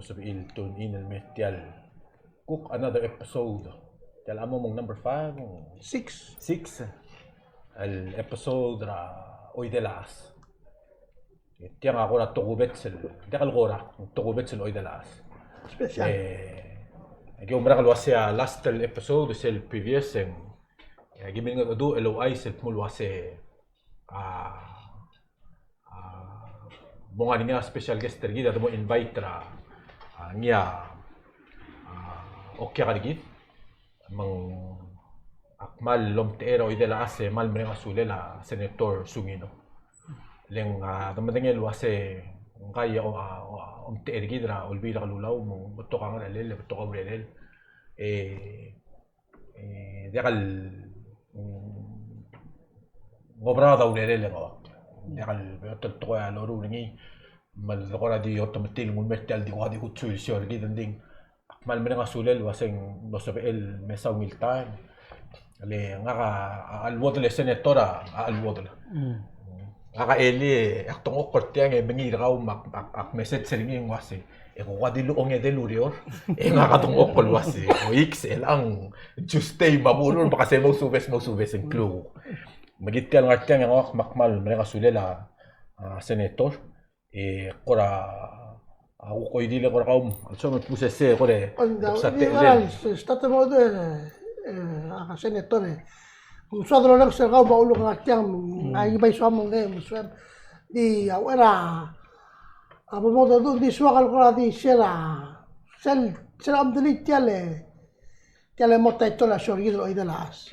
sabi tune in metial cook another episode. Tial amo mong number 5 6 al episode ra hoy de las. Tiang ako na tugubet dekal gora tugubet hoy de las. Special. Yung mara kalwasya last episode sel previous gimin nga do LOI sel mulwase bunga niya special guest tergi da mo invite ra niya okay ka digit mang akmal lomtero idela ase mal mre asule la senator Sungino leng damadeng elwase kaya tergi dra ulbira kalulaw mo to ka nga lele to ka brelel dekal ngobra daw lele nga dekal betul to ya loru ni mal ko di automatic mo metal di ko tsul sure gidan ding akmal mena sulel waseng losabel mesaw miltan ale nga ka alwod le senatora alwod nga eli aktong okortiang bengi raw ak message sering wase ko di luong de lurior nga katong okol wase o XL ang Tuesday mabulor baka sa mo subes ang clue magitel nga tiang nga makmal mena sulela senator kora ako ko idile ko raum also me puse se kore sa state mo de senator kung sadro lang sa ka baulo nga tiang ay ibay sa mong muswem di awera abo mo do di swakal ko di sera sel am dili tiale mo taito la shorgi do idalas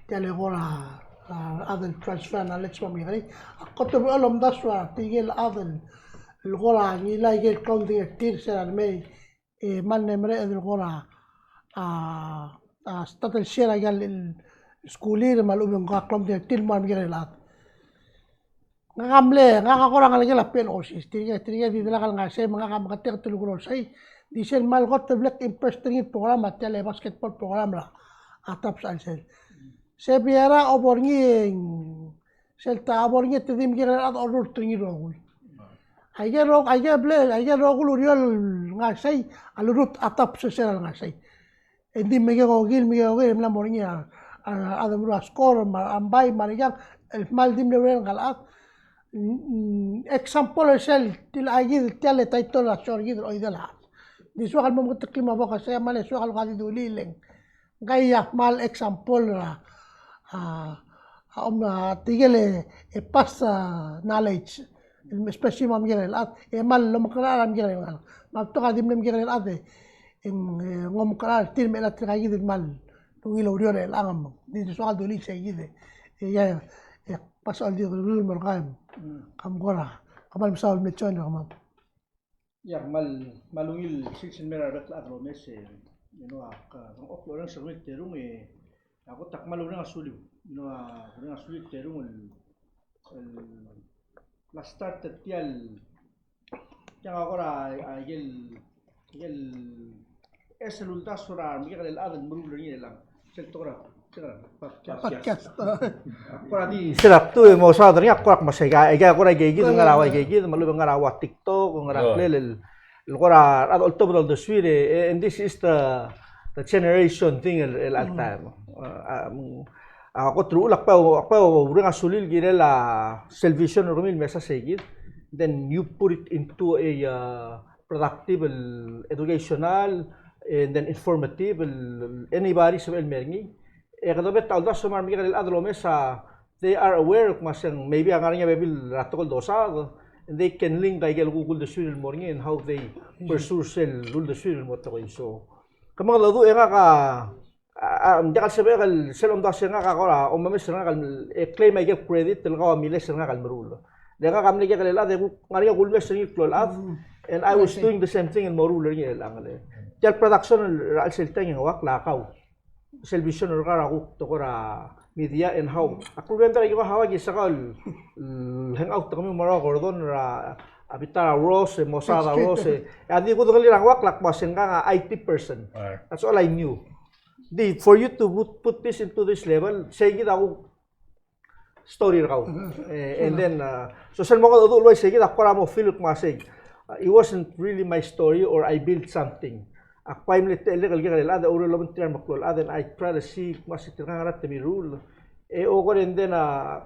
tiale gora adel transfer na lex mamiri ako to alam daswa tigil adel الغرة لا يجي كوندي كتير سنة مي من نمرة الغرة استاد الشارع قال السكولير مالو بينقا كوندي كتير ما بيجي الات ngamle nga ko lang la pen osis tiga di dala nga say mga kamakatir tulugro say di sel mal got black interesting program at tele basketball program la atap sa sel se biara oborngi sel ta oborngi tedim gira at order tringi rogul Aja rogul uriol nga say alurut atap sa sel nga say hindi megogil mla mornya adam ru score ambay marigang el mal dim level galat example sel til agi tele taito la sorgi do idala di sual mo mutakima ba kasi mal sual kali dulileng gaya mal example la tigele passa knowledge especially mam gere at mal lo makara am gere mal to ka dim nem gere at ngom kara til me la tragi del mal tu ilo rio el angam di sual duli seguide ya pasal di dulu merkam kam gora kamal misal mechon kam ya malungil siksin mera dak la ro mese ang oklo lang sa wit terung ako tak malung asuli ang asuli terung la start tial yang agora agel es el ultasura miguel el aden murul ni lang sektora podcast agora di Sirap tu mo sa dri akwa masega ega agora gegi ngarawa gegi malu ngarawa TikTok ngaraklel el gora ad october do swire and this is the generation thing el time ako true lakpa ringa sulil gire la television rumil mesa segid then you put it into a productive educational and then informative anybody sa mergi kadabet talda sumar mi kadal adlo mesa they are aware masang maybe ang aranya bil ratokol dosa and they can link kay Google the swirl morning and how they pursue sell the swirl mo to so kamang lado nga ka jakal sabi kal selom da nga kakora o mamis nga kal claim ay get credit tel ka miles nga kal marul de ka kamli kal la de ngari gulmes ni klol at and I was doing the same thing in moruler ni lang ale tel production al selteng nga wak lakaw television ra ako to kora media and how ako benta ko hawagi sakal hangout kami mara gordon ra abita rose mosada rose adi ko dali lang wak lak masen nga IT person that's all I knew. For you to put this into this level, say gid ako story raw. And then so sel mo ko always say gid ako ra mo feel masig. it wasn't really my story or I built something. Akpay mo nito illegal gigil ada uro laban tiyan maklol ada I try to see masitir nga rat mi rule. O ko rin din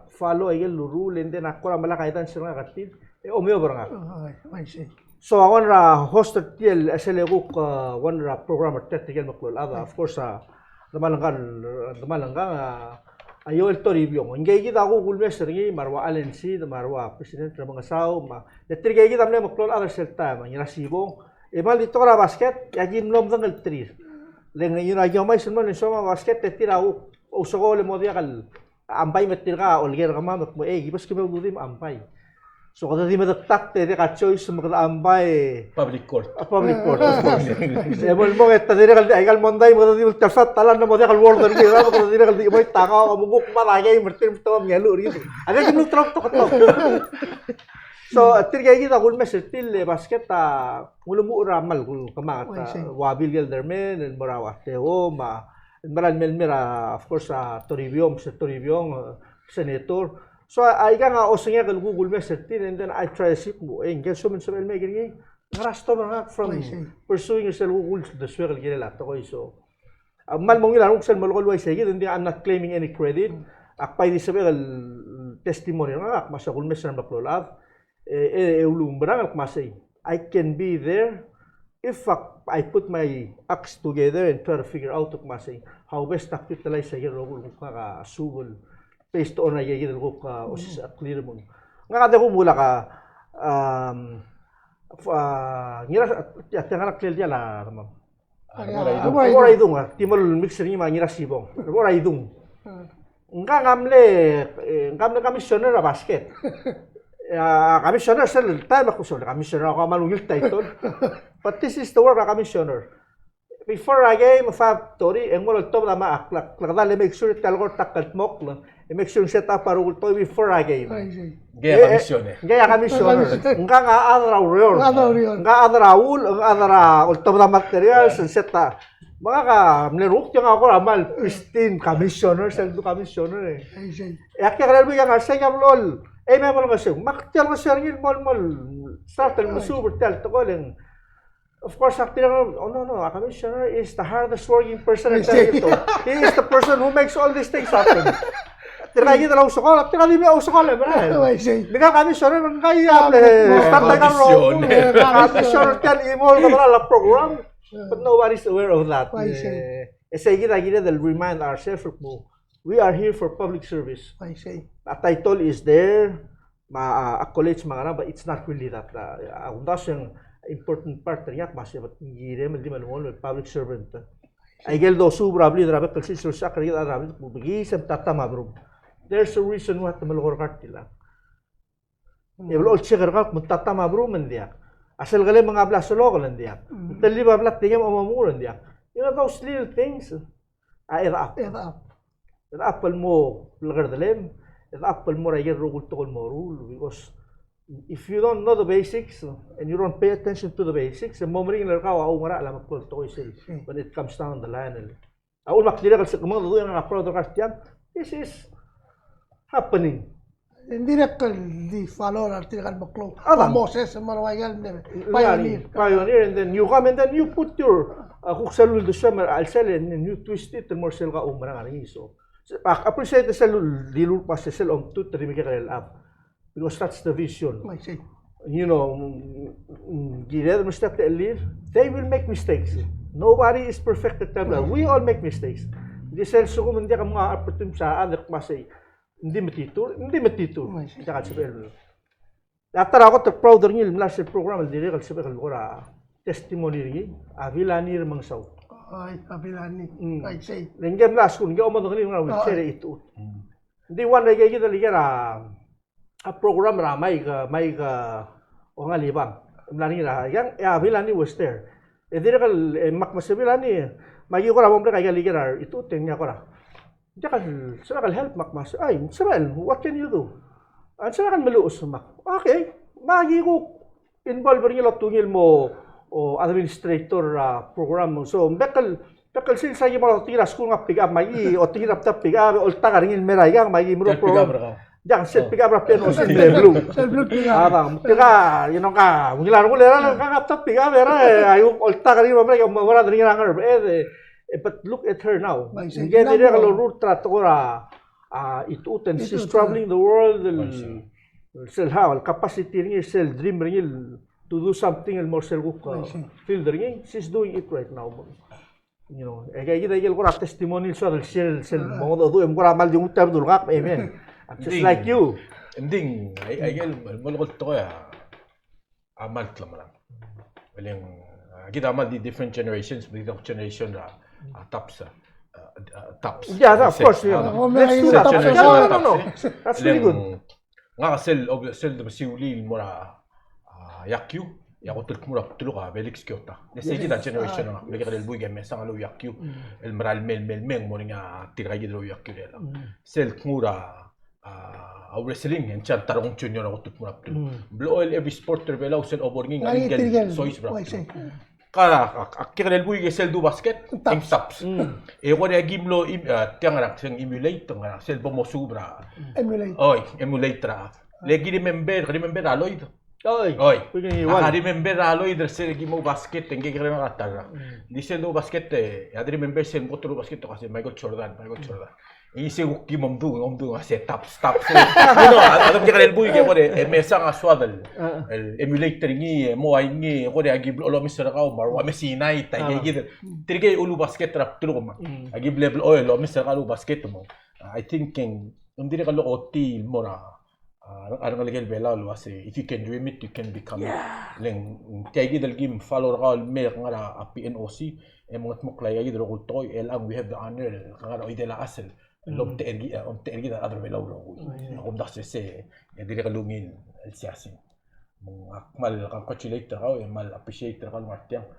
follow ay rule and then ako ra malakaitan sila nga katid. Umiyo ba nga. I see. So ako ra hosted tiel SLE ko one ra programmer technical maklol ada of course damalanggan ayo el toribyo. Ingay kita ako gulmes ringi marwa alensi marwa president ra mga sao ma. Netrigay kita amle maklol ada selta mga rasibong. Imal dito ka basket, yagin lom ng altrir. Leng yun ay yung may sunman ng soma basket, tira o uso ko le mo dia kal ampay metir ka olger ka mamak mo gibas kimo gudim ampay. So kada di madatak te ka choice mo kada ampay Public court. public court. Ebol mo et tadira kal ay kal monday mo di tafat talan na mo dia kal warden ki ra mo tadira kal di mo taka ka muguk malagay mertir to mialo rito. Aga kinu trap to kato. So, tirgay kita kung may sertil basket mula mo uramal kung kamangat wabil gel dermen and marawa teo maran melmera of course Toribio senator. So ay ka nga osnya kal Google may sertil and then I try to see mo engel so men so mel gini ngarasto ba from pursuing yourself Google the swirl gila lato ko so mal mong ilan kung saan malukol way sige hindi I'm not claiming any credit akpay di sabi kal testimony nga masya kung may saan baklolab I can be there if I put my acts together and try to figure out how best to utilize sa role ko ka subol based on ay ko ka osis at clear mo nga kada ko mula ka ngira at nga clear dia la ma'am ora idung timol mixer ni mangira sibong ora idung nga ngamle commissioner a basket commissioner sel time ako so commissioner ako malungil title but this is the work of commissioner before I game factory ang mo to na maaklak lakdal make sure talgor takal mok make sure set up para to before I game Gaya commissioner nga adra reor nga adra ul adra to na materials set up mga ka mleruk yung ako amal pristine commissioner sel do commissioner yakya mo yang asay lol may mga masyo maktial mo siya rin mol start mo super tel to calling of course acting no a commissioner is the hardest working person in Tito. He is the person who makes all these things happen. Tira kita lang usokol, tira di ba usokol bro. Bigla commissioner ng kaya start na karo. Commissioner kan imol ka la program but nobody's aware of that. Say kita they'll remind ourselves we are here for public service. A title is there, accolades mga but it's not really that. That's yung important part niya kasi hindi malungol public servant. Ay geldo sobra bli drabe kalsi so sakri drabe bigi sem tatama bro. There's a reason what malungol kartila. Eblo chegar ka tatama bro man dia. Asal gale mga blas solo ko dia. Tali ba blat tingem amamuran dia. You know those little things. Apple mo lagar dalem apple mo rayer rugul to mo because if you don't know the basics and you don't pay attention to the basics the momring lar ka wa ngara alam ko to say when it comes down the line awul makdira kal sa mga do yang approach ka this is happening indirectly follow article baklo Moses marwagal pioneer and then you come and then you put your kuksalul do summer I'll sell and you twist it and more sell ka umra nga so appreciate the cell dilul pa sa cell on to trimik ka up because that's the vision. You know, they will make mistakes. Nobody is perfect at time. We all make mistakes. Di cell so kung hindi ka mga opportunity sa other kasi hindi matitur. Saka sabi After ako to proud rin yung last program dire kal sabi kal testimony rin avilani rin mang saw. Ay, avilani. I say. Lengem last kun nga umado rin nga wheelchair ito. Hindi one na gaya ligera a program ra may o nga libang. Mlani ra yang avilani was there. Dire kal mak masabilani magi ko ra mo kay ligera ito tenya ko ra. Diyan kal help mak mas ay Israel what can you do? At sa kan maluos mak. Okay, magi ko involve rin yung tungil mo o administrator program mo. So, bekal sin sa mga tiras ko nga piga may o tirap ta piga o ta rin meray nga may mo program. Yang set pick up rapian o sin blue. Blue tiga. Abang, tiga, you know ka, mengilar ko lera lang kakap pick up era, ayo olta kali mamre yung mawala dari rangar but look at her now. Again, dia kalau root trato ora itu and she's traveling the world. Sel how capacity ring sel dream ring to do something more sel guk feel ring she's doing it right now. You know, kayak kita ko testimony so sel mo do em ko ramal yung utab dul ngak amen. Just like you. Ending ay malukot to ya. Amal lang. Walang kita amal di different generations, different generation tops. Yeah, of course. Let's do that. No. That's really good. Nga sel de siuli mura yakyu. Yakut mura tuluka Felix Kyoto. Nasa kita generation nga. Bigyan del buy game sa ngalo yakyu. El maral mel mo nga tiragi del yakyu dela. Sel mura wrestling and chan tarong junior ako tutmura blow every sporter belaw sel obornging alingel sois bra kara akkel buy gesel du basket ing taps e ko de gimlo tiang sing emulate nga sel bomo subra emulate ra legi remember aloid remember aloid sel gimo basket engge kare na katara di sel du basket remember sel botro basket kasi Michael Jordan isi uki momdu kasi taps alam dia kanel buy ke ko de mesa nga swadal el emulator ngi mo ay ngi ko de agi lo misra ka marwa mesina ita gid trige ulu basket rap tulo ma agi level oil lo misra ka ulu basket mo I thinking dire ka lo oti mora arang legal bela lo ase if you can dream it you can become it leng tagi dal game follow ka mer nga PNOC e mo tmuklay agi dro toy el ang we have the honor nga idela asel lom tergi da adro belaw lo ako dax se dire ka lungin el siasin mong akmal ka congratulate ka mal appreciate ka martiang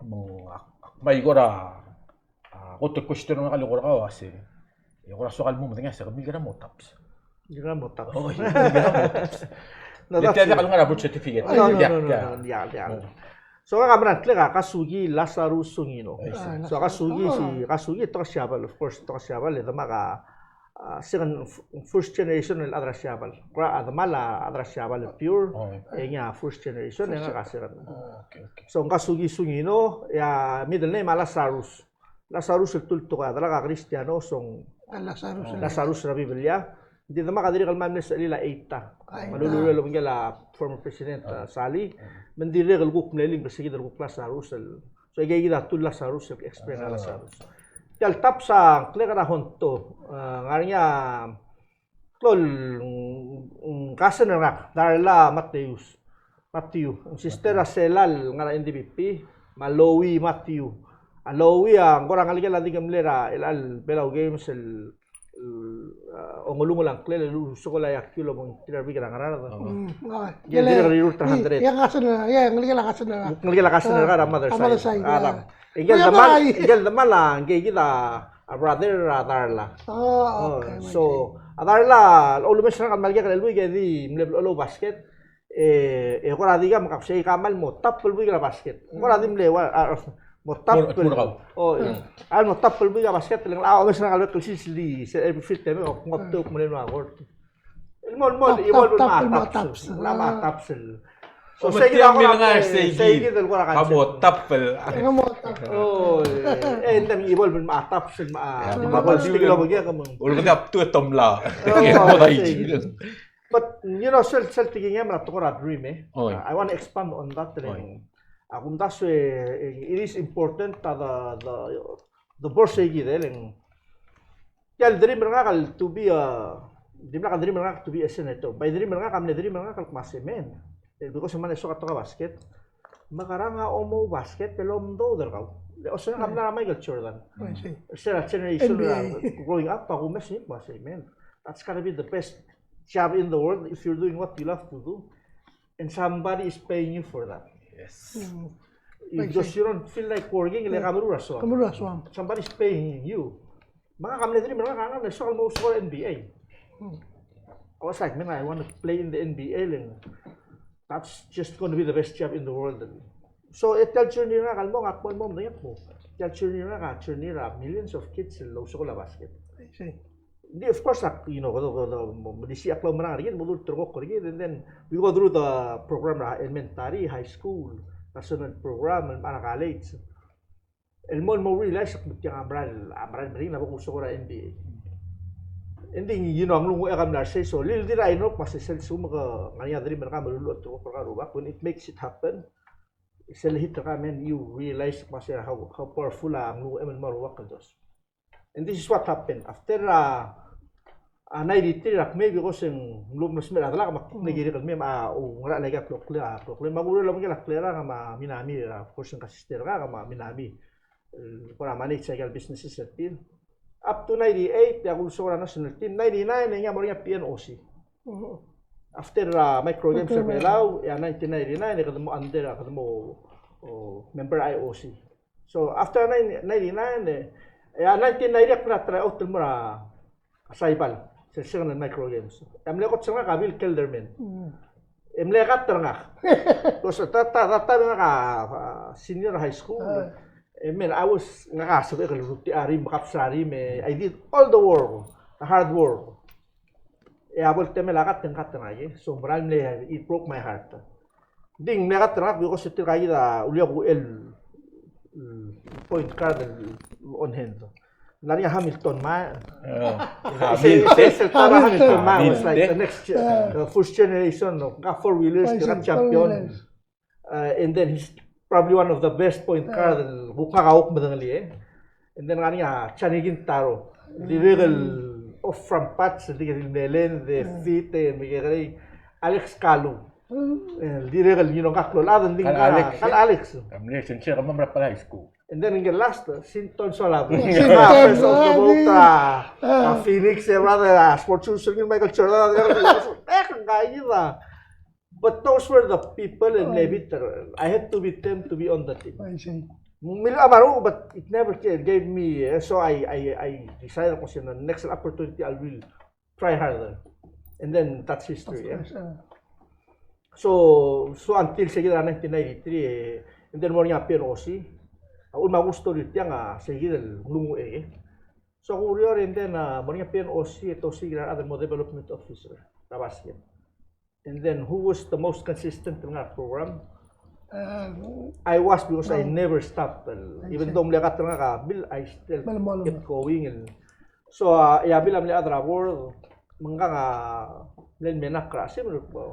mong may gora ko to question nga kalugor ka ase gora sokal mo nga sa kamil mo taps oh dito ka nga approach certificate yeah. So kameran tlega kasugi Lazarus Sungino. So kasugi to siabal of course to siabal ito maka second first generation el adra siabal. Kra adamala adra siabal pure nya first generation nga kasiran. Okay. So kasugi Sungino ya middle name Lazarus. Lazarus el tulto ka dala Cristiano song Lazarus ra Biblia. Hindi naman kadiri kalman sa ilila 8 malululo lang la former president Sali mandiri kalguk mleling kasi kita kalguk Lazarus so igay kita tul Lazarus explain na Lazarus kal tap sa clear na honto ngarinya tol kasan na Darla Matthew sister Selal nga NDPP Malowi Matthew Alowi ang kurang aligyan lagi gamlera el Belaw Games ongulungo lang klele lu sokola yakilo mong tirabi ka ngarara ya dire rirur 300 yang kasan ya ngeli la kasan ka mother side alam igel damal lang gay kita brother Darla okay so Darla ulu mesra kan malga kalelu ge di mlelo basket ko radi ka makapsay kamal mo tap pulbi ka basket ko radi mlewa Motapel. Motapel biga basket lang lao mas nakalo consistently sa every fit time ko ngopto mo len ako. Mol mataps. Lama tapsel. So sige ako nga sige dal ko ra kan. Motapel. Endam evolve matapsel mabal stiglo bagya ka mo. Ul ka to tomla. But you know self thinking am na to ko ra dream I want to expand on that thing. It is important that the borsegi deleng kal dream nga to be a senator by dream nga kam dream nga kal masemen because man so kato ka basket makaranga omo basket pelom do der ka also kam na Michael Jordan generation growing up pa kumesin masemen that's gonna be the best job in the world if you're doing what you love to do and somebody is paying you for that. Yes. Because you don't feel like working, like kamuraswam. Somebody's paying you. Mga kamledri, mga kangan, so almost for NBA. I was like, man, I want to play in the NBA. And that's just going to be the best job in the world. So, tell you nga, kalmo, ngakpon mo, ngayak mo. Tell you nga, millions of kids in low school basket. of course, you know, medisi aklaw marang rigid, mulut tergok rigid, and then we go through the program elementary, high school, national program, and college. El mo realize yang amral maring na gusto ko ra NBA. Hindi you know ang lungo akam na say so lil dira ino pas sel sum ka nganya diri mereka malulot to ka ruba when it makes it happen. Sel hit ka man you realize mas how powerful ang lungo eman maruwa ka dos. And this is what happened after 93 rak maybe ko sing lum nas mera la mak nagiri kan mema o ngara lagi klokla magulo lang kila klera nga ma minami of course ang sister ka ma minami para manage sa businesses at team up to 98 ya gusto na national team 99 nga mo rin PNOC after micro games sa Belao ya 1999 kada mo under kada mo member IOC so after 99 ya 1990 na try out mo ra saibal sa siya ng micro games. Emle ko tsanga kabil Kelderman. Emle kat nga. Kasi tata nga senior high school. I was nga sabi ko ruti ari makapsari me. I did all the work, the hard work. Abol teme lakat ng kat nga ye. So maral me it broke my heart. Ding megat nga because ito kay da uli ako point card on hand. Lari Hamilton ma. Hamilton ma was like the next first generation of four wheelers, the champion. And then he's probably one of the best point guard bukakaok madangali And then nga Chanigin Taro. The real off from patch, the Nelen, the feet, and Alex Kalu. The real, you know, kakloladan din Alex. I'm listening siya kamamra pala high school. And then in the last, Sinton Solab. First of the boat, Phoenix, rather, sports shooting Michael Jordan. But those were the people in Levitt. I had to beat them to be on the team. I see. But it never gave me, so I decided the next opportunity I will try harder. And then that's history. So until 1993, and then more nga PNOC. Ako magusto rin nga sige lungo So ako rin then mo nga PNOC ito sige other mo development officer sa basket. And then who was the most consistent in that program? I was because I never stopped. Even though mliakat nga ka, Bill, I still kept going. And so Bill amli adra world mga nga len menakra similar po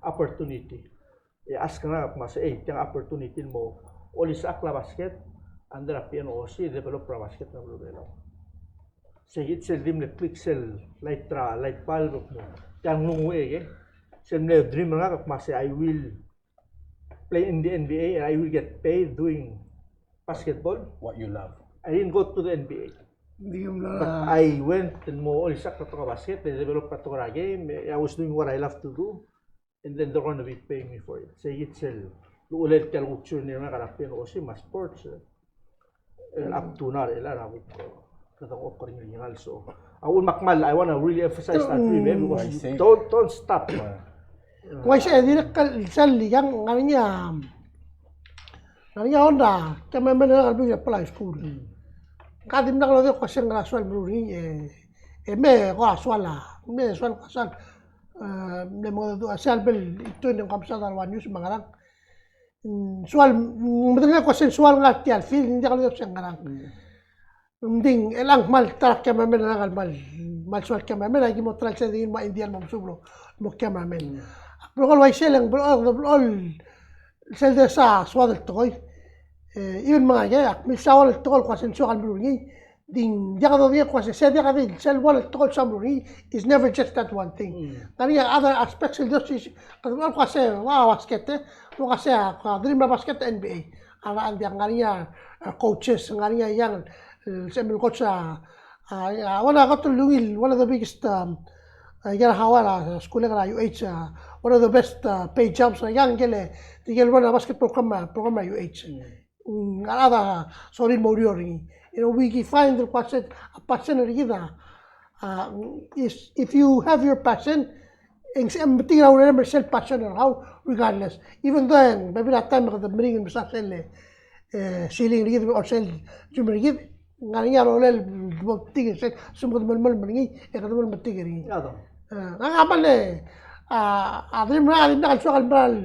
opportunity. Ask nga mas yung opportunity mo Oli sa akla basket, under a PNOC, develop pra basket na blubelo. Sige, sel dim le click sel, light bulb mo. Yang nungu sel me dream nga kapmase, I will play in the NBA and I will get paid doing basketball. What you love. I didn't go to the NBA. But I went and mo oli sa ka basket, I develop pa to game. I was doing what I love to do, and then they're gonna be paying me for it. Sige, sel. Ulit kaya luksyon niya nga karapin o si mas sports up to na ila na katang offering niya also awon makmal I want to really emphasize that dream because don't stop why say direkal sal yang nganya onda kaya may nalagay pala school kadim na kalado kasi ng raswal bruni me ko aswala me aswal kasal me mo do asal bel ito yung kamsa dalwan news mangarang soal madali ko sensual nga tiyan feel hindi ka lang siyang garang ding elang mal tarak kaya mamen na mal soal kaya mamen ay mo tral sa din ma indian mo sublo mo kaya mamen pero kung wala silang all sel de sa swal toy even mga kaya may sawal tol ko sensual bruni ding dia ka dia ko sa dia ka din sel wal tol sa bruni is never just that one thing kani other aspects of this kasi ko sa basket kasi dream basket NBA ang ngariya coaches ngariya yang semi coach wala ka tulungil one of the biggest hawala school nga UH one of the best paid jobs yang gele tigel wala basketball program UH ngada sorry moriori we find the passion is if you have your passion everything I remember self passion or how regardless even then maybe that time the bring in sa sel ceiling rigid or sel jumper rigid ngani rolel tigil sen sumud mal mengi ekadul matigiri Ado. ngamal adrim na kan bral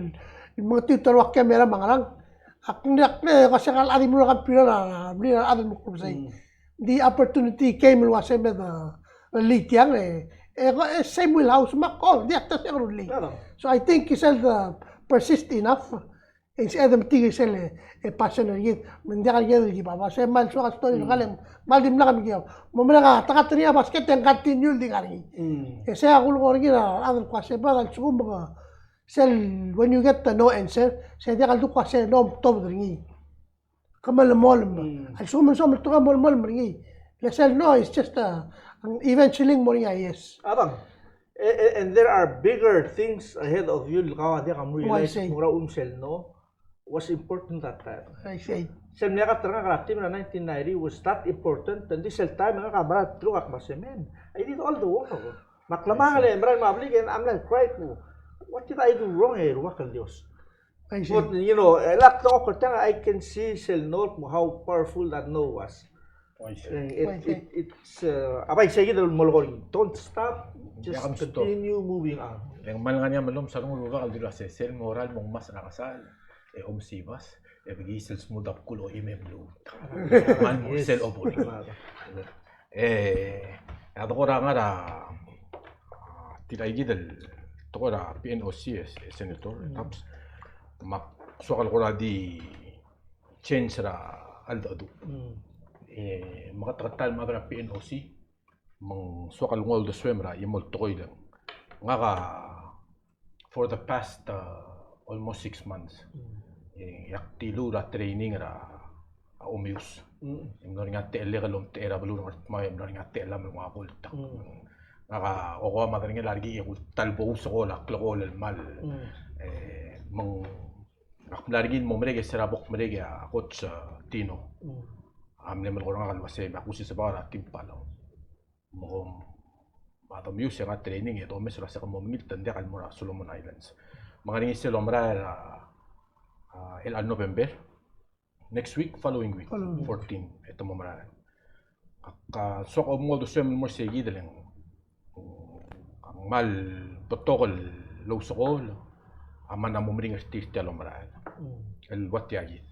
mga tutor wak kamera mangalang aknyak ne kasi kal adrim mo kan pira bli adrim mo say the opportunity came was with the league yang same will house makol di atas yang league Ado. so I think he said persist enough instead of tigil sel passion yit mendiakal yit di baba saya mal so story kalem mal dim na kami giyaw mo mga takatria basket yang continue di kali saya aku luar gira adal kasi ba dal sukum mga sel when you get the no answer saya dia kaldu kasi no top dringi kamal mol al sukum som to kamal mol dringi la sel no it's just eventually mo yes Abang, and there are bigger things ahead of you. Kawa dia kamu realize say? mura umsel no was important that time. I say Sel niya ka terang ka team na 1990 was that important. And this time nga kabara true ak masemen. I did all the work ako. Maklama ka le, maral mablik and I'm like right po. What did I do wrong here? Wakal Dios. I say But you know, lot ng okotang I can see sel no how powerful that no was. It's abay sige dal molgol. Don't stop. Just Yakam stop. continue moving on. Yang mal nga niya malum sa nung lugar dilo sa sel moral mong mas nakasal. Sibas. Bigis smooth up kulo imemlo. Man mo sel obori. Ato ko nga ra tilay gidal to ko ra PNOC senator taps mak sokal ko ra di change ra aldo. Makatatal madra PNOC mang sokal ngol do swemra imol tokoy lang nga ka for the past almost 6 months yak tilura training ra umius imnor nga te legalom te era balun art may imnor nga te lam mga kulta nga ka o madra nga largi ikul talbo sa kola klokol mal mang largin mo merege serabok merege coach Tino amne mal korang akal wase ba kusi sa bara timpalaw mo bato music nga training ito mes ra sa kamomil tande kal mura Solomon Islands mga ringi sila mara el November next week following week 14 ito mo mara ka sok mo do sem mo segi deleng mal protocol lo sokol amana mo ring artist lo mara el watiagi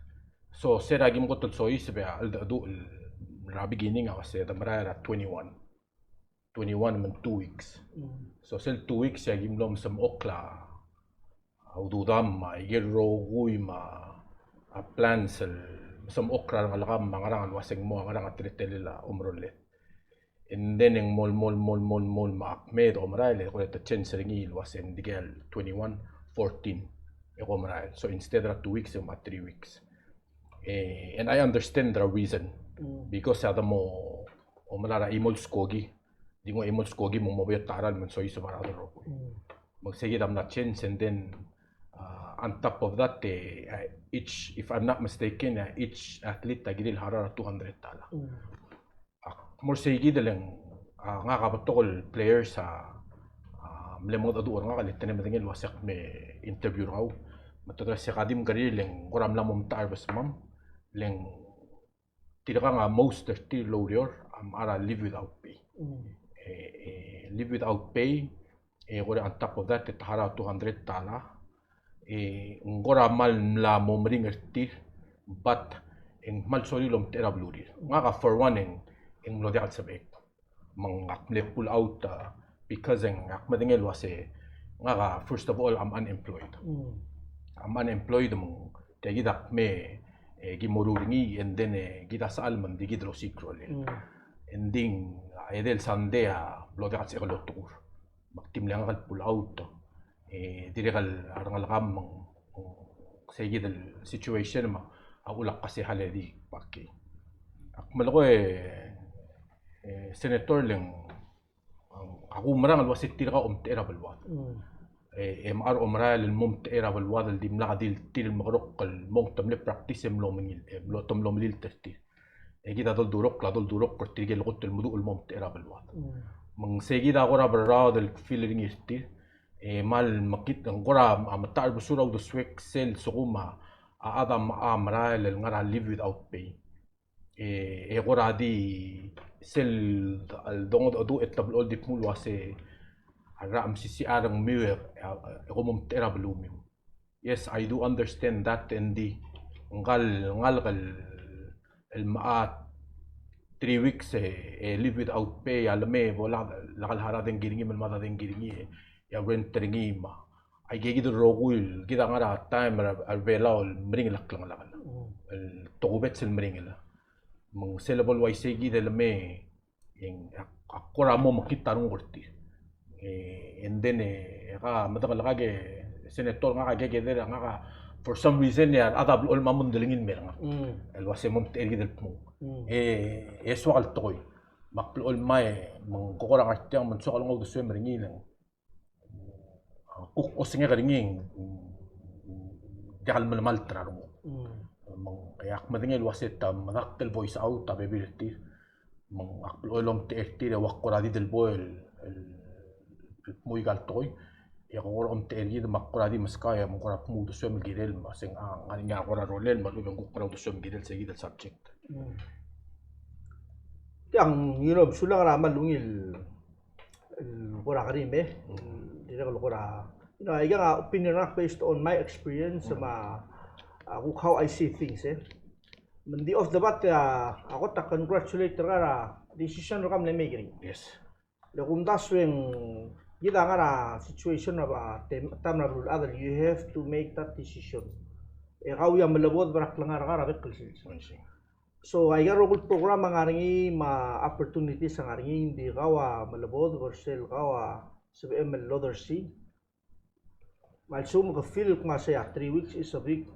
so sera gim ko tol soy sebe al do ra beginning was the mara 21 man 2 weeks so sel 2 weeks ya gim lom sam okla au dudam ma igero gui ma a plan sel sam okra nga lakam mangarang waseng mo nga nga tretelila umrolle and then ang mol ma akmed omraile ko ta chance ringi wasen digel 21 14 e omraile so instead of 2 weeks ma 3 weeks and I understand the reason because ada mo omrara imol skogi di mo imol skogi mo mobayot taral man so iso marado ro magsige dam na chance and then on top of that each if I'm not mistaken each athlete tagilil harara 200 tala more sige dalang nga kapatokol players sa mlemod aduor nga kalit tanim tingil wasak me interview raw matatra si kadim karil leng koram lam mom tarbas mam leng tira nga most dirty lower ara live without pay live without pay on top of that tahara 200 tala ngora mal la mo mringertir but en mal solilom tera blurir nga ka for one en lodi at sabe mang akle pull out because en akmadingel wase nga ka first of all I'm unemployed mo tegidak me gimururingi and then gida sa alman di gidro sikrol ending edel sandea lodi at sa lotur maktim lang kal pull out dirikal arangal kam sige del situation ma ulak kasi haledi paki akmal ko senator lang ako marangal wasit tira tira balwat MR omral mum tira balwat al dim laqadil til magrok al mong tamle practice lo mingil lo tom lo milil terti kita dol durok ko tigel qut al mudu al mum tira balwat mang sige da ko ra bra del feeling istir mal makit ang gora amatar busuraw do swek sel sukuma adam amra lel ngara live without pay gora di sel al dong do etablo di pul wase ram si arang muir komum tera blumi. Yes, I do understand that and the ngal el maat 3 weeks live without pay alame bola lakal hara den giringi mal mata den giringi ya renteringi ma ay gigi do rogul kita ngara time al velao mring lak lang lakal el togubet sel mring la mang selable wise gi del me yang akora mo makita rung gorti and then ka matagal ka ge senator nga ka ge der nga ka for some reason ya adab ol mamun delingin mer nga el wase mom tergi del pung eso al toy makplo ol mai mang kokora ka tiang man sokal ngog so meringi lang kuk osinga ka ringing jakal mal traro mang yak madingel wase tam madaktel voice out ta bebilti mang akplo olom te wakora di del boy muy gal toy ya ko om tergi de makora di maskaya mo kora pumu do som girel maseng ang nga kora rolen malu bang ko do som girel segi del subject yang sulang ramal lungil kora karime dira ko kora iga opinion na based on my experience sama how I see things Mandi off the bat ako ta congratulate ra decision ro kam na make yes le kum dasweng gida ngara situation ba tamna rule other you have to make that decision gaw ya malabod barak langar ngara bekkel so ay garo gul program ngaringi ma opportunities ngaringi di gawa malabod versel gawa sbm loader c malsum ka feel kuma saya 3 weeks is a big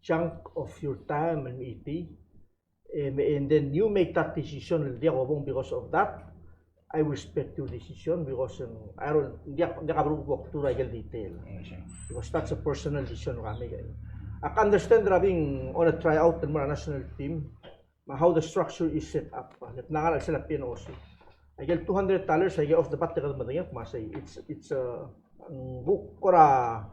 chunk of your time and EP and then you make that decision because of that I respect your decision because I don't walk through real detail because that's a personal decision kami guys. I can understand having on a tryout ng mga national team how the structure is set up. Nangaral sila PNOC. I get $200 I get off the bat it's book kora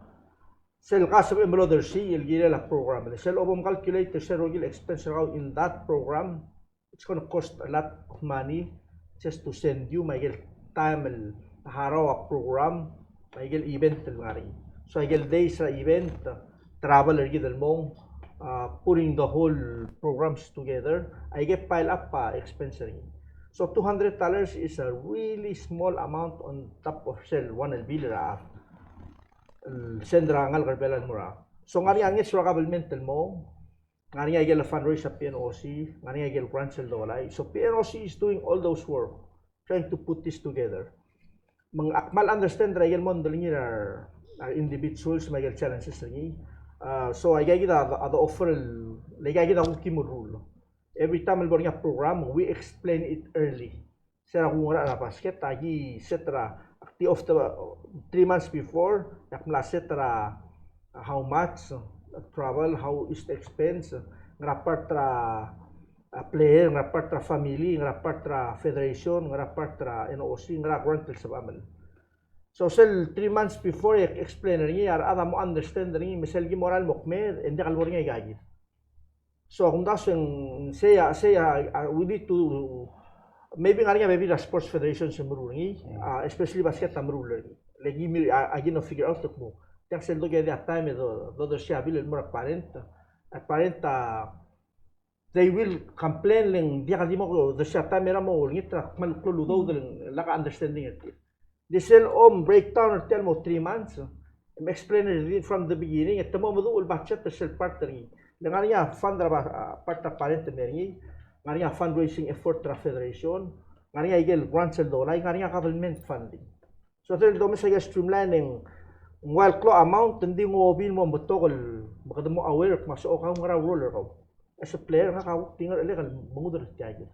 sel kasab emloder si il gila program. Sel obom calculate sel rogil expense in that program. It's going to cost a lot of money just to send you may get time haraw program may get event ngari so I get days sa event travel gidal mong putting the whole programs together I get pile up expense so $200 is a really small amount on top of sell one bilra sendra ngal karbelan mura so ngari angit sura mental mo ngani ay gel fundraise sa PNOC, ngani ay gel grant sel dolay. So PNOC is doing all those work, trying to put this together. Mal understand ra gel mon dalingi are individuals may gel challenges ringi. So ay gida the offer legay gida ko kimurul. Every time albo nga program, we explain it early. Sira kung ra basket agi setra acti of the 3 months before, yakmla setra how much travel, how is the expense, ngarapat tra player, ngarapat tra family, ngarapat tra federation, ngarapat tra NOC, ngarapat sa amal. So sel 3 months before explain niya ara mo understand niya misal gi moral mokme hindi kalbor niya gagi. So kung daso yung saya we need to maybe the sports federation sa marungi especially basket tamruler. Lagi mi agin no figure out mo. Yang sel doge at time do siya bil mo parent they will complain lang di ka di mo do siya time era mo ngitra maluklo do laka understanding it. They sell breakdown or tell mo 3 months. Explain it from the beginning. At mo do budget to sell partner ni. Nga niya fund partner parent ni. Nga niya fundraising effort tra federation. Nga niya igel grant sell dolay. Nga niya government funding. So tel do sa streamlining while clo amount hindi mo bil mo botokol baka mo aware mas o ka nga roller ko. As a player nga ka tingal legal mangudor tiyago.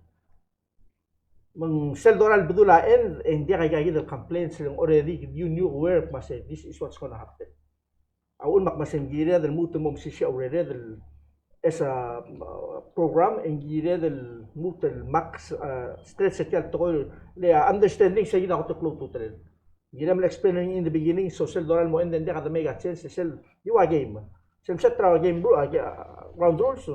Mang sell doral bedula and hindi kay gagawin complaints lang already you knew aware mas this is what's gonna happen. Awon makmasen gira del muto mo siya already del as a program and gira del muto max stress sa to le understanding sa gina ko to clue total. Gira mo explaining in the beginning so sell doral mo and then ka mega chance sell you a game. Sell set tra game bro round rules.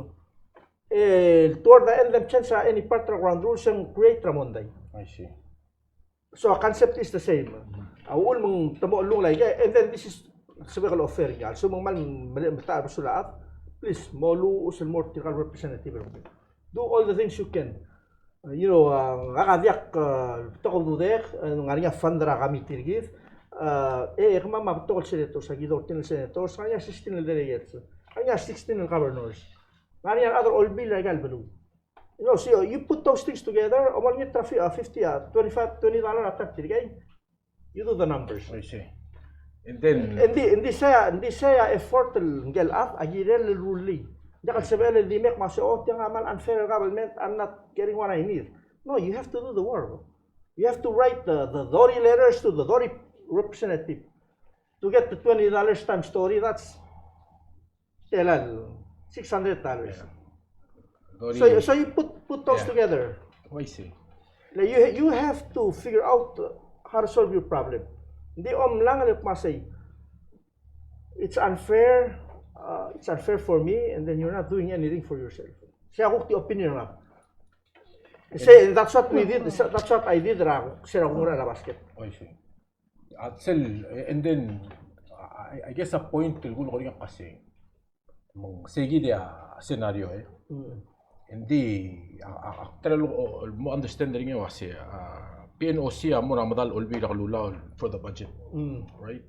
toward the end of chance any part of ground rules yung create ramonday. I see. So concept is the same. Awul mong tamo ulong lay and then this is sabi ko offer gal. So mong mal mata sulaat, please molu usul more technical representative. Do all the things you can. Ngakadiak tokol dudek ngarinya fundra kami tirgif. Kama tokol senator sa gidor tin senator sa kanya 16 delegates. Kanya 16 governors. Ngarinya other all bill legal belu. So you put those things together, omal niya traffic 50 $25 $20 attack tirgay. You do the numbers. I see. And then Hindi saya effort ngel at agirel ruli. Jangan sebenarnya di make masuk yang amal unfair government. I'm not getting what I need. No, you have to do the work. You have to write the Dory letters to the Dory representative to get the $20 times story. That's $600. So you put those together. I see. Like you have to figure out how to solve your problem. Hindi lang masay. It's unfair. It's unfair for me, and then you're not doing anything for yourself. Siya ko the opinion nga. Kasi that's what we did. That's what I did ra. Sira ko muna na basket. I see. And then I guess a point ko rin kasi mong sige dia scenario hindi actually mo understand rin nga kasi PNOC mo ramadal olbi ra kalulaw for the budget, right?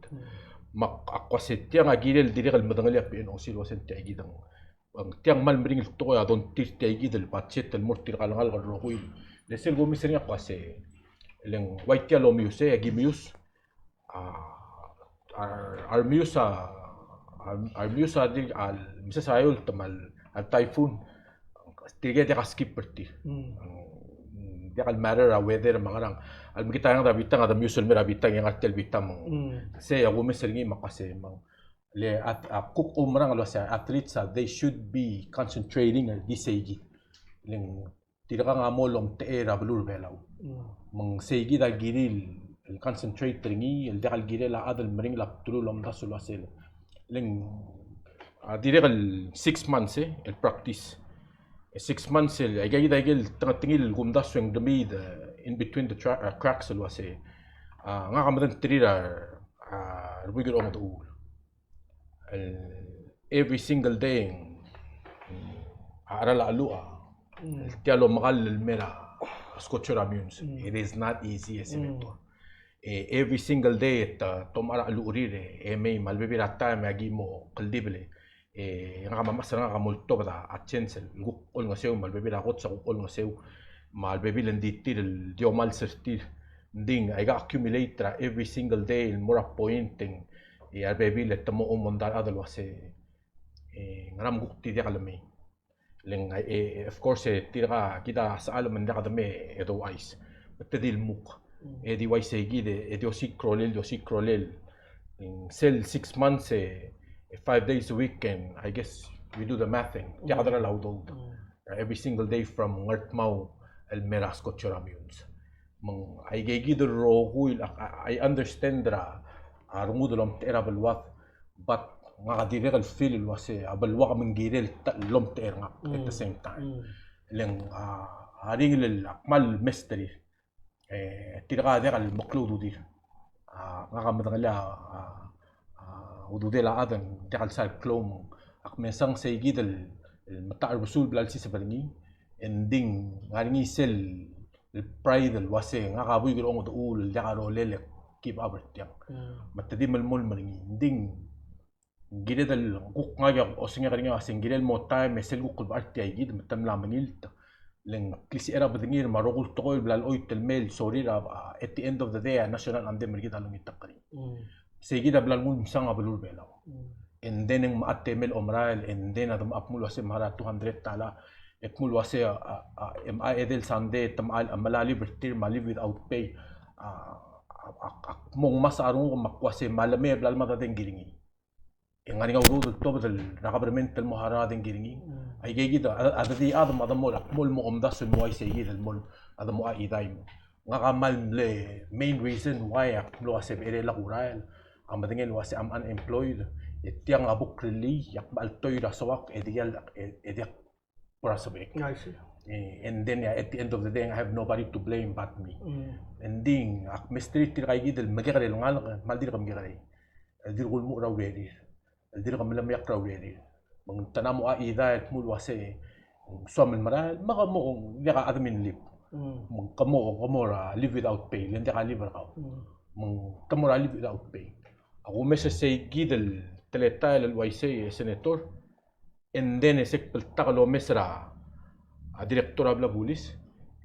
Makakwasit tiang agilel diri kal madangali PNOC wasen ti agidang ang tiang mal mring to ya don ti agidel budget el mortir kalangal kal rokuil lesel go misri nga kasi leng white yellow muse agimius armius di al misasayol tamal al typhoon tige di ka skip perti di kal matter weather mangarang al makita nga rabitang ada musul mi rabitang yang artel bitang kasi ako misringi makase mang le at cook umrang lo sa athletes they should be concentrating di segi leng tira nga molom te era blur belaw mang segi da giril el concentrate ringi el dakal giril la adal mring la tululom da sulo sel leng dire 6 months el practice 6 months el agay dagel tingil gumda swing demi in between the cracks el wase nga kamadan trira rubigol on the every single day arala alua tialo makal mera scochura munes it is not easy as every single day tomara alurire may malbebira time agimo kaldible nga mamasara nga multo bada atchensel gukol nga sew malbebira kot sa gukol nga sew malbebilen ditil dio mal sertir ding ay ga accumulate every single day mura pointing albebile tamo umondal adal wase ngaram gukti dia kalami leng of course tira kita sa alam nda kadame edo wise betadil muk edi wise gide edi osik krolel in sell 6 months 5 days a week and I guess we do the math and kadra laudol every single day from ngartmau el meras kochoramions mang ay gigid ro huil I understand ra armudulom tera balwat but nga direct feel wase abalwa kaming girel lom ter nga at the same time leng haring lil akmal mystery tira ka al makludo dir nga kamadangala ududela adan dekal sal klom akmesang saygid el matar busul blal si sabarni ending ngaringi sel el pride el wase nga kabuy gilong udul yakaro lelek keep abert yang matadi malmol maringi ending gilid el kuk nga o singa karinga asing gilel mo time mesel kuk barti ay gid matam la manilta leng klisi era badingir marogul tokol blal oy telmel sorry at the end of the day national anthem mergid along itakari sige da blal mun sanga balur belaw and then ang maatemel omrael and then adam apmul wase mara 200 tala ekmul wase ma edel sande tamal malali bertir mali without pay mong masarong makwase malame blal madaden giringi yang nga udud to badal nakabermental mo haradeng giringi ay gigid adadi adam mol akmul mo omdas mo ay sige dal mol adam mo aiday mo nga kamal le main reason why akmul wase erela kural ang madingel wase am unemployed itiang abuk rili yak baltoy rasawak edial ediak Prasabek. I see. And then at the end of the day, I have nobody to blame but me. And then, ak mistreat kay gidel magigare lungal maldir kam gigare. Aldir gul mu rawleri. Aldir kam lam yak rawleri. Mang tanamu a ida at mul wase som maral maka mo yaka admin lip. Mang kamora live without pay. Lendi ka live ka. Mang kamora live without pay. Ako mesa say gidel teleta el YC senator. And then esek peltakalo mesra director of la police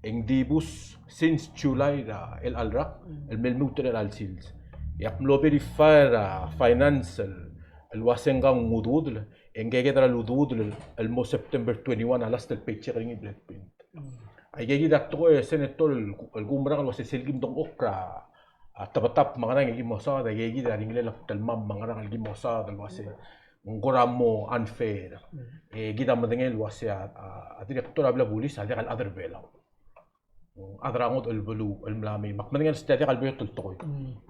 en dibus since July el alrak el melmuter el sils yak lo verify financial el wasengang mudud en gegedra ludud el mo September 21 last el paycheck ring black print ay gegida to senator el gumrang was selgim dong okra tabatap mangarang el gimosa da gegida ringlela tel mam mangarang el gimosa del wase ngoramo unfair gida madengel wase a director abla police hadi al other vela adrangot el bulu el mlami makmadengel stadi al beto toy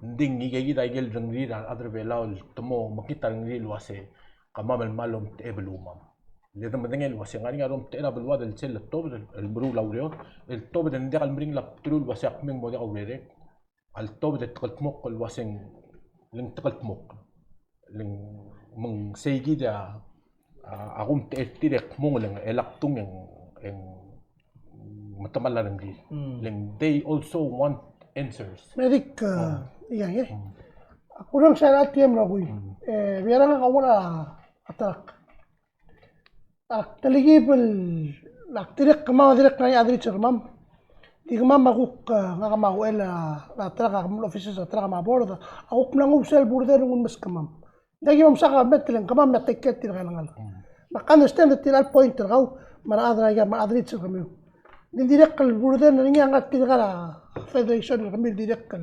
nding gida igel rangri al other vela el tomo makita rangri wase kamam el malom te beluma le madengel wase ngani ngarom te la belwa del sel tob el bru laureo el tob den al mring la trul wase akmeng modi awrere al tob de tqaltmok el waseng ling tqaltmok ling mong segi dia agum direct mong lang elaktung yang matamala ng di lang they also want answers Medic iya ako lang sa ATM ra huy biara nga wala atak taligibel direct kama direct na adri charmam di kama maguk nga kama wala na traka kama offices sa traka maborda ako lang usel border ng mas kamam dagi mom saka metlen kama metiket til galangal ma understand til al point raw mara adra ya ma adrit sa kami din direct kal burden ni nga til gala federation kami direct kal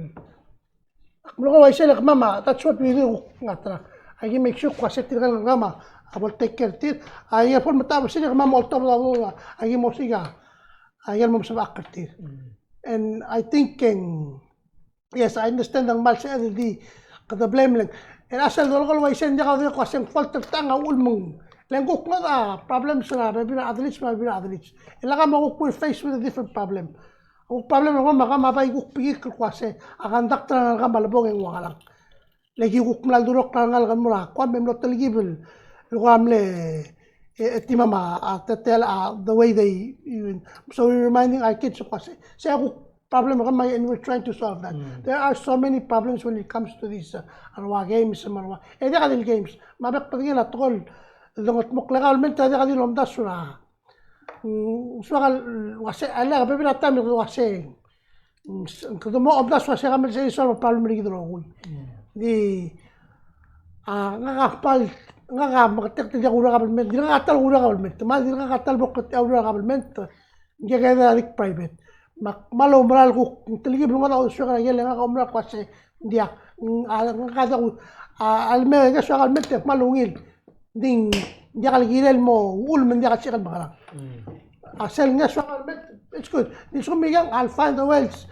akmo ko ay sila mama that's what we do ngatra ay make sure ko sa til galang mama abol take care til ay for mata sila mama ultor daw ay mo siga ay mo sa akartir and I thinking yes I understand ang mal sa di kada blame lang and asal dolo kalau waisen dia kau kuaseng fault tanga ulmung lengguk nga problems na bibina adlits ila ka maguk face with a different problem ang problem ng maka mabay guk pigik kuase akan daktra nga malabong ang wakalang lagi guk malal durok ngal kan mura kwa mem not ligibel lugamle etimama tetel the way they even so we reminding our kids kuase say ako problem ramai and we're trying to solve that. There are so many problems when it comes to these games marwa. Dia kadil games. Mabak patingin atol longot mok legalmente dia kadil lomdas sura. Suagal wase ala bebila tam wase. Kudo mo obdas wase kamel say solve problem ri gidro gul. Di ngakapal ngakamaktek dia ura kabelment. Dia ngatal ura kabelment. Mas dia ngatal bokot ura kabelment. Dia kaya dik private. Malo moral ko teligi bunga na usura yele nga umra kwase dia ngada ko alme ga sugal mette malungil ding dia kalgirel mo ul men dia kasikal bakala asel nga sugal met it's good this kumigang I'll find the wells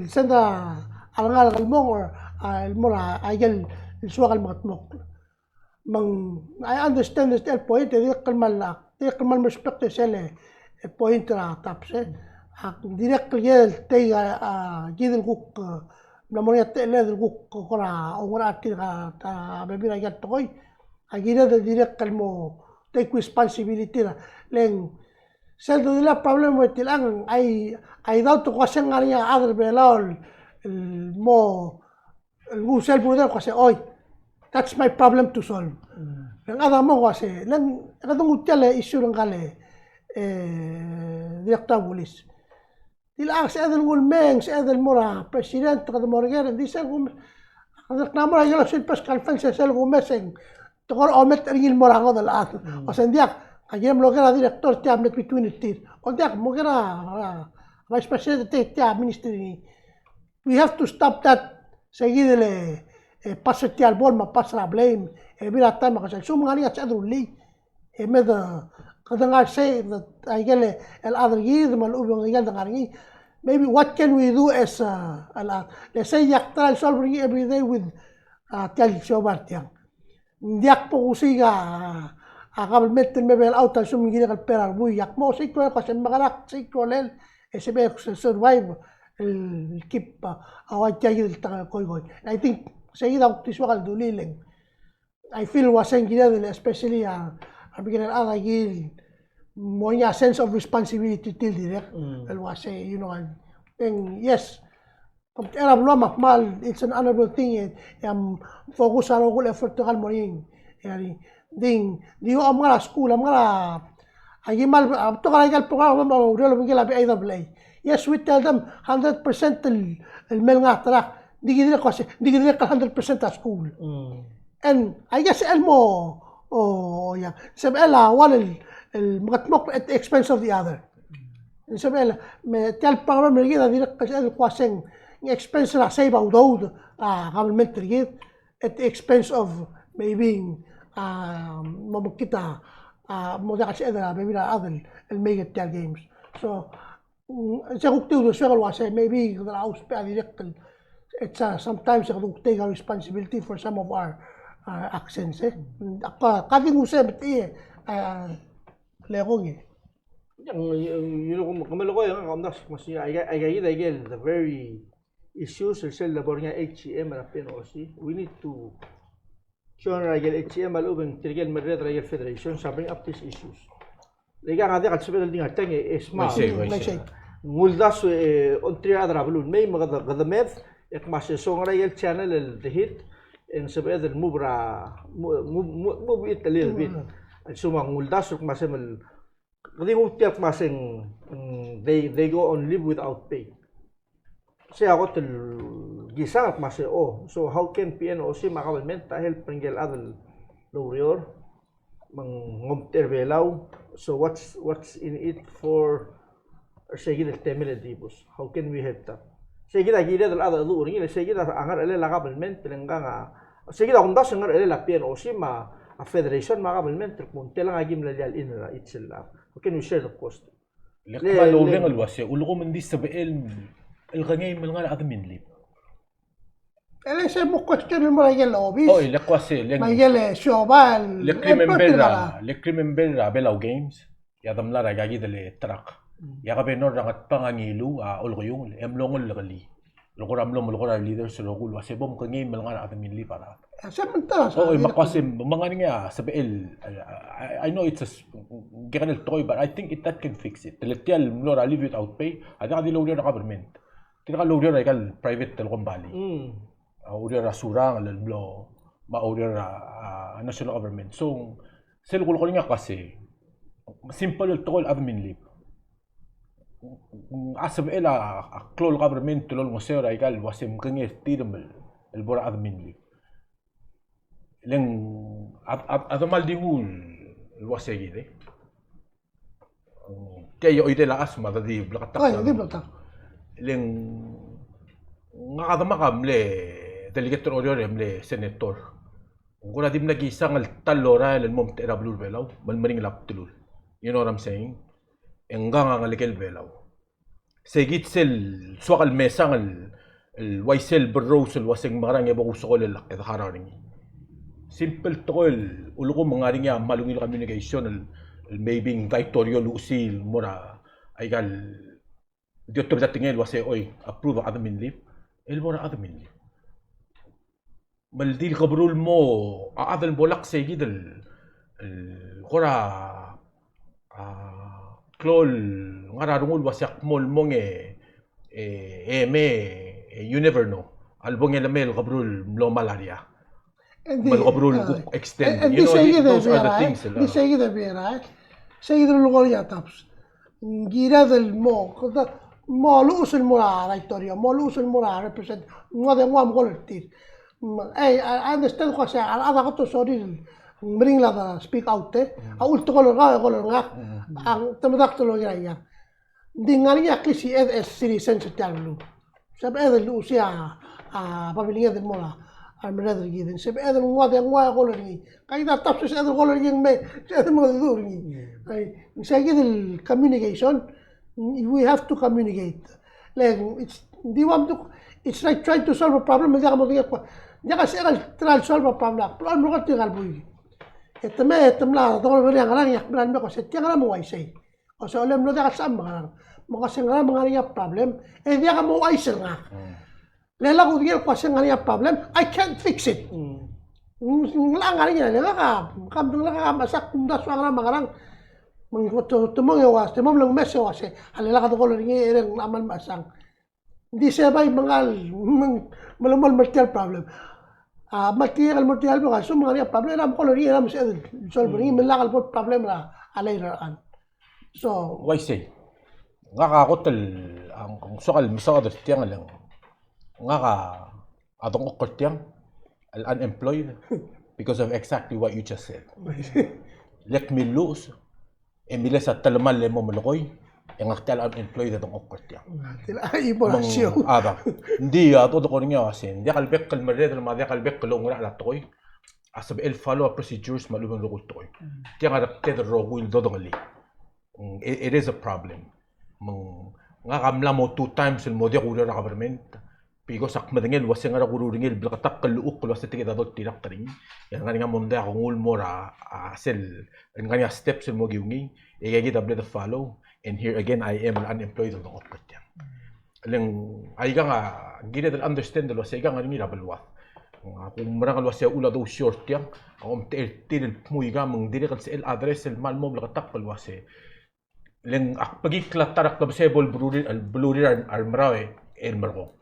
senda alangal kalmong or almora ayel sugal matmok mang I understand this point dia kalmal respect sele point ra tapse direct yel tay gidel guk namonya tele del guk kora ora tira ta bebira gat toy agida de direct kalmo take responsibility la leng sel do la problem with tilang ay daw to kasi ngariya other belol mo gusel puder kasi oy that's my problem to solve ang ada mo kasi lang kadong utile issue ng kale director police Ilang sa edel gulmeng, sa edel mura, presidente kada morger, di sa gum, kada namura yelo sil Pascal Fence sel gumeseng, tokor omet ringil mura ko dal at, o sendiak, kagem logera director tiam net between it tir, o diak mogera vice president tiam ministry, we have to stop that, seguidele, passet al bol ma pasra blame, bila time kasi sumangani at sa edel li, meda kada nga say that I gele el other year mal ubang gal dangarngi maybe what can we do as let's say yaktal solving every day with tel shobar tiang diak po usiga Akabel meter mebel auta sum gila kal perar bui yak mo sikro ko sem magarak sikro lel SB survive el keep awat jay el ta koy koy. I think seguida tiswa kal dulileng. I feel waseng gila especially bigyan ada gil mo niya sense of responsibility till direct. El wase you know and yes. Kung era bloma mal it's an honorable thing focus sa rogul effort to kal moring. Yani ding di am ngala school am ngala agimal to kala gal program mo relo ngila bi either play yes we tell them 100% el mel nga trak di gidre ko di gidre ka 100% at school and I guess elmo ya sabela wal el magatmok at the expense of the other sabela me tel program me gida direk ka el kwaseng expense la save out do qabel metri at the expense of maybe kita مودع شيء هذا بيبينا هذا الميجا تاع جيمز so شغل تقول شغل واسع maybe يقدر عاوز بعد يقل it's sometimes يقدر take our responsibility for some of our actions قاعد نسبت إيه لغوني yung kamalo ko yung kamdas masih ay the very issues sel labornya HCM na PNOC we need to show ragel HCM alubeng tirgel madrid ragel federation sa bring up these issues liga nga dia katsubel ding ateng esma nguldas on tri adra bulun may mga gadamet ek mas song ragel channel the hit en sabed el move it a little bit sumang nguldas mas mal Kadi mo tiyak masing they go on live without pay. Siya ako til gisang masing so how can PNOC makawalment dahil pringgil adal lorior mang ngomterbelaw so what's in it for sige del temel dibus how can we help that sige da gila dal adal luring sige da angar ele lakawalment nga sige da kundas angar ele la PNOC ma a federation makawalment kung telang agim lalyal inra itself. Can we share the cost? لك ما لو لين الواسع ولغو من دي سبقل الغنيم من غير أدمين لي. أنا سامو question المرة يلا أوبيس. أوه لك واسع لين. ما يلا شوبال. لك من برا بلاو games يا دم لا رجع جيد اللي ترق. يا قبل نور رجعت بعنيلو ألغيون أملون الغلي. الغرام لهم الغرام leaders الغول واسع بوم غنيم من غير أدمين لي برا. Oh, makasim mga nga sabiil I know it's a ganil toy but I think that can fix it. Teletial mlora live without pay. Ada ka dilawir na government. Tinaka lawir ay kal private telecom bali. Awir ra surang lalo maawir ra national government. So sel ko nga kasi simple to admin leave. Asabiil klol government tulol mo sir ay kal wasim kanya tidamel el bora admin leave. Leng ada mal dingul luasnya gitu. Kayak itu lah asma tadi belakang. Oh, di belakang. Leng ngada makam le delegator orior le senator. Kung natin nag-isang talora le mom tera blur belaw, malmaring lap tulul. You know what I'm saying? Enggang ang legal belaw. Segit sel swakal mesang el waisel berrose el waseng marang ya bago sokol el hararing. Simple tol uluko mangaring ya malungil communication maybe victorio lusil mora ay gal dito datingel wase oy approve admin leave el mora admin leave maldil qabrul mo adal bolak segid el qura klol ngararungul wasak mol monge you never know albong elamel qabrul mlo malaria extend. You know, those are the things. دي سيدة بيرا سيدة اللغوية تابس جيرا del mo لوس المرا رايتوريا لوس المرا represent ما ده ما مقولتير أي I understand قصة على هذا قطع سوري bring la speak out أقول تقول تمدقت له جاية دينغانيا كيسي إذ citizen ستعملوا سب إذا لوسيا بابلية المرا المرادر جدا سب هذا المواضيع غولري كايدا تابس هذا غولري ما هذا مغذوري اي نسايد الكوميونيكيشن we have to communicate like it's like trying to solve a problem ده ما ده ده سيغل try solve a problem problem لغه تغال بوي Temla tokol beri ang yak beran me ko setiang ala mo waisay. O sa olem no dakat sam mga mga sengara mga niya problem. Dia ka mo waisay nga. Lela ko dia ko sengara problem. I can't fix it. Lang nga niya lela ka. Kamdang lang ka masak kung das wang mga lang. Tumong yawas, tumong lang mes yawas. Halila ka tokol ringi ereng aman masang. Hindi siya ba mga malamal material problem. Material mo kasi mga niya problem na ko rin na siya solve rin malakal po problem na later on. So why say nga ka kotel ang sokal misakad tiyang lang nga ka atong okot tiyang unemployed because of exactly what you just said. Let me lose emile sa talmal le mo malokoy yang aktal unemployed atong okot tiyang tila iborasyon hindi ato ko niya kasi hindi kalbek kalmared na madya kalbek kalong ra toy asab el follow procedures malubang lokot toy tiyang adapted rogul dodongali. It is a problem. Nga kamla mo 2 times el modya kura ra government because ak madengel wase nga kuru ringel bilkatak kaluuk kulo sa tikita dot tirak taring yang nga monda ko ngul mora sel nga steps el mo giungi egegi double the follow and here again I am unemployed ng okot yan. Alang ay nga gina del understand del wase nga ni rabalwa. Kung marang wase ula do short yan ang til muy ga mong direct sa el address el mal mo bilkatak kal wase leng pagiklat tarak kabsebol blurir armrawe el marko.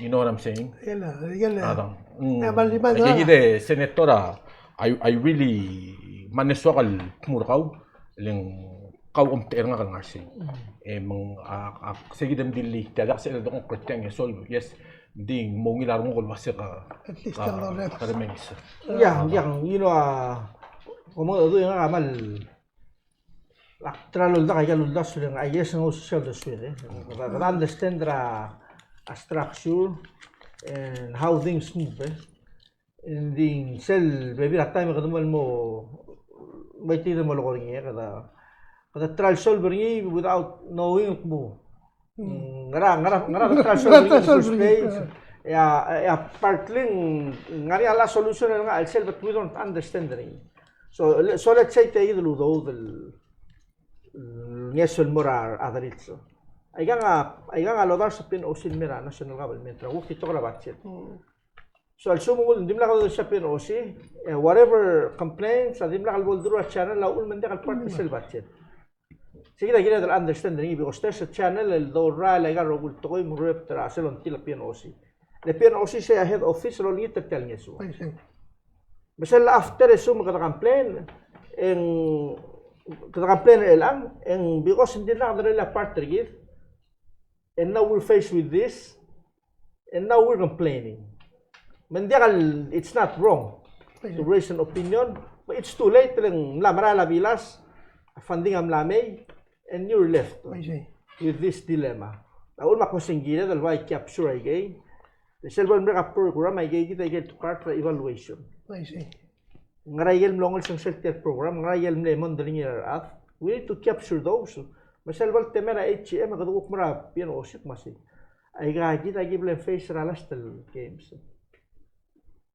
You know what I'm saying? Yan. Gide senatora I really maneswakal murkaw leng kaw ter nga kang arsin. Mang sige dem dili tadak sa dong kreteng solve. Yes, ding mo ngilar mo kul wase ka. At least Karemengis. Yang you know como do yang amal Tralul da kaya lulda suling ayes ng social deswede. Understand a structure and how things move. And the cell baby at time kadumol mo may tida mo lokoring kada trial solver ni without knowing mo. Ngara trial solver in the first place. Yeah, partly ngari ala solution nga al cell but we don't understand it. So let's say tayo do Nesol Morar Adaritzo. Ay nga lodar sa PNOC mira national government ra ukito ko labatset. So al sumungol dim la sa PNOC whatever complaints dim la kalbol duro channel la ulman de kal part sel batset. Sige da gina del understanding because there's a channel el do ra la ga rogul to ko mo rep tra selon til PNOC. Le PNOC say head office ro liter tel ngeso. Besel after sum ka complain en kada plan elang and because hindi na kadala part give and now we're faced with this and now we're complaining. Mandikal it's not wrong to raise an opinion but it's too late lang marala bilas funding am lamay and you're left with this dilemma. Aul makosingila dal why capture ay gay the silver break program ay gay kita get to card for evaluation. Ngarayel mlongol sang self-test program, ngarayel lemon daling at we need to capture those. Masalbal temera HM kadugok mara PNOC masi. Ay gagit ay give face ralastel games.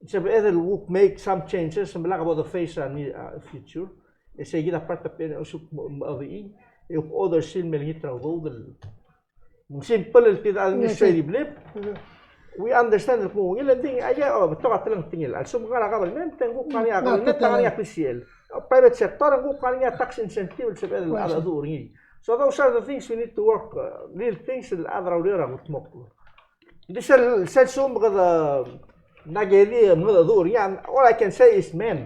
Sabi either will make some changes some like about the face and future. Say gita part of PNOC of the if other sin melhitra do simple el tida administrative lip. We understand kung ilan ding aya to katalang tingil also mga government tengo kanya government kanya official private sector ang kanya tax incentive sa pedal ada during so those are the things we need to work real things the other area gutmok this sel sum kada nageli mga during all I can say is men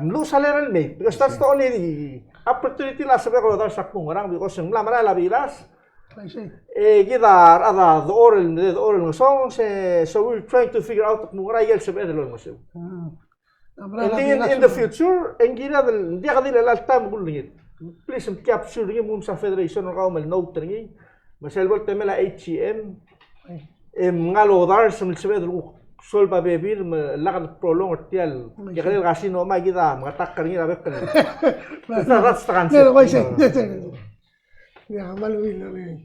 no salary mate because that's the only opportunity la sa ko dar sakpong orang because ng lamara labilas Gidar ada the oral songs so we're trying to figure out kung rayel sa bedel mo siya. And in the future, ang gina hindi ka nila lalta mo gulingit. Please capture niyo mo sa federation ng kaumal note ringi. Maselbol temela HCM mga lodar sa bedel solba bebir lakad prolong artial. Ya kanil kasi no magida mga takkar ni rabek kan. That's the concept. Yeah, maluwin.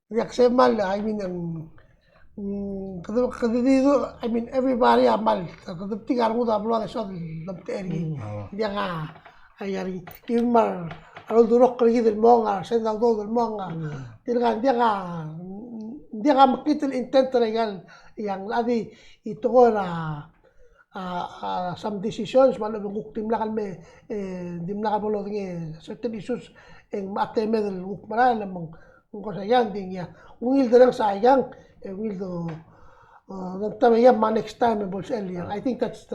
Yak semal, I mean, I mean everybody amal tigar mo da blo so lamteri dia nga ayari imar alo durok kali del monga sen da do del monga dia nga makitil intent regal yang ladi ito na some decisions man ng timlakan me dimlakan bolo ng certain issues en mateme del ukmara lamang ko sayang ding ya ungil derang sayang will do next time I think that's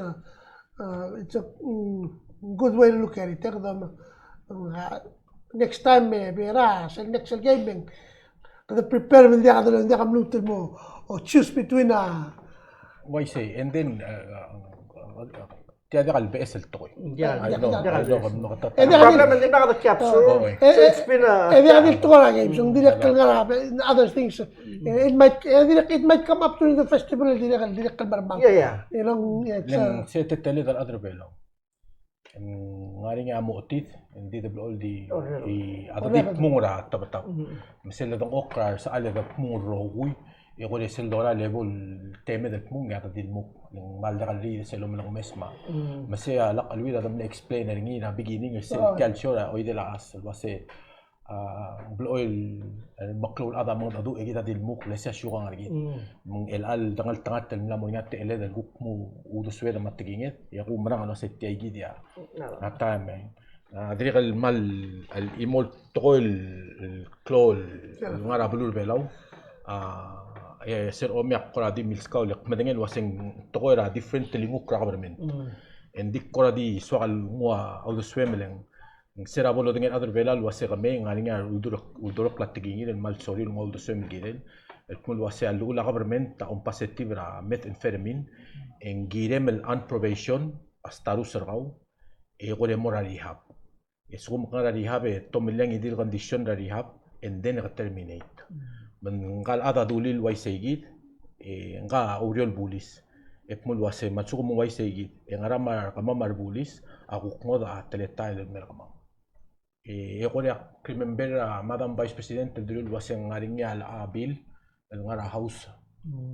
it's a good way to look at it. Next time bera sa next gaming kada prepare hindi ka mlutin mo or choose between why say and then tiada kal BSL to. Problem hindi na kada capsule. It's been a to na games yung direct nga other things. It might come up during the festival direct barmang. Yeah. You know, it's say tell the other belo. Ngari nga mo otit hindi the all the adit mura tabata. Misal dong okra sa ala da muro hui. يقول يصل دورا ليبل تيمد المون يعني دي المو مال دغ اللي يسلو من المسمع مسيا لا الويدا دم اكسبلين رينا بيجينينغ سيل كالتشورا او يدي لاس بس بالاويل المقلول هذا من ادو اجي دي المو لسه شو غارجي من ال دغل تغات من مونيات ال دل مو ودو سويدا ما تجينيت يقوم مرا انا ستي اجي دي تايم دريغ المال الايمول تقول الكلول غارا بلول بلاو sir omiak kora di milskaw lek madengen waseng tokoira different lingu government endik kora di swal mua au swemeleng sera bolo dengan other velal wase kame ngalinga udurok latigingin mal soril ngol do swemel giden ekmul wase alula government ta on positive ra methamphetamine en girem el on probation astaru sergau e gore mora rehab esum ngara rehab e tomileng idir condition ra rehab and then terminate من قال هذا دوليل ويسيجيد nga oriol bulis epmul wase matsuko mo waisegit ngara kamamar bulis ako ngoda teleta el merkama ekoria remember madam vice president dulul wase ngaring ya al bill el ngara house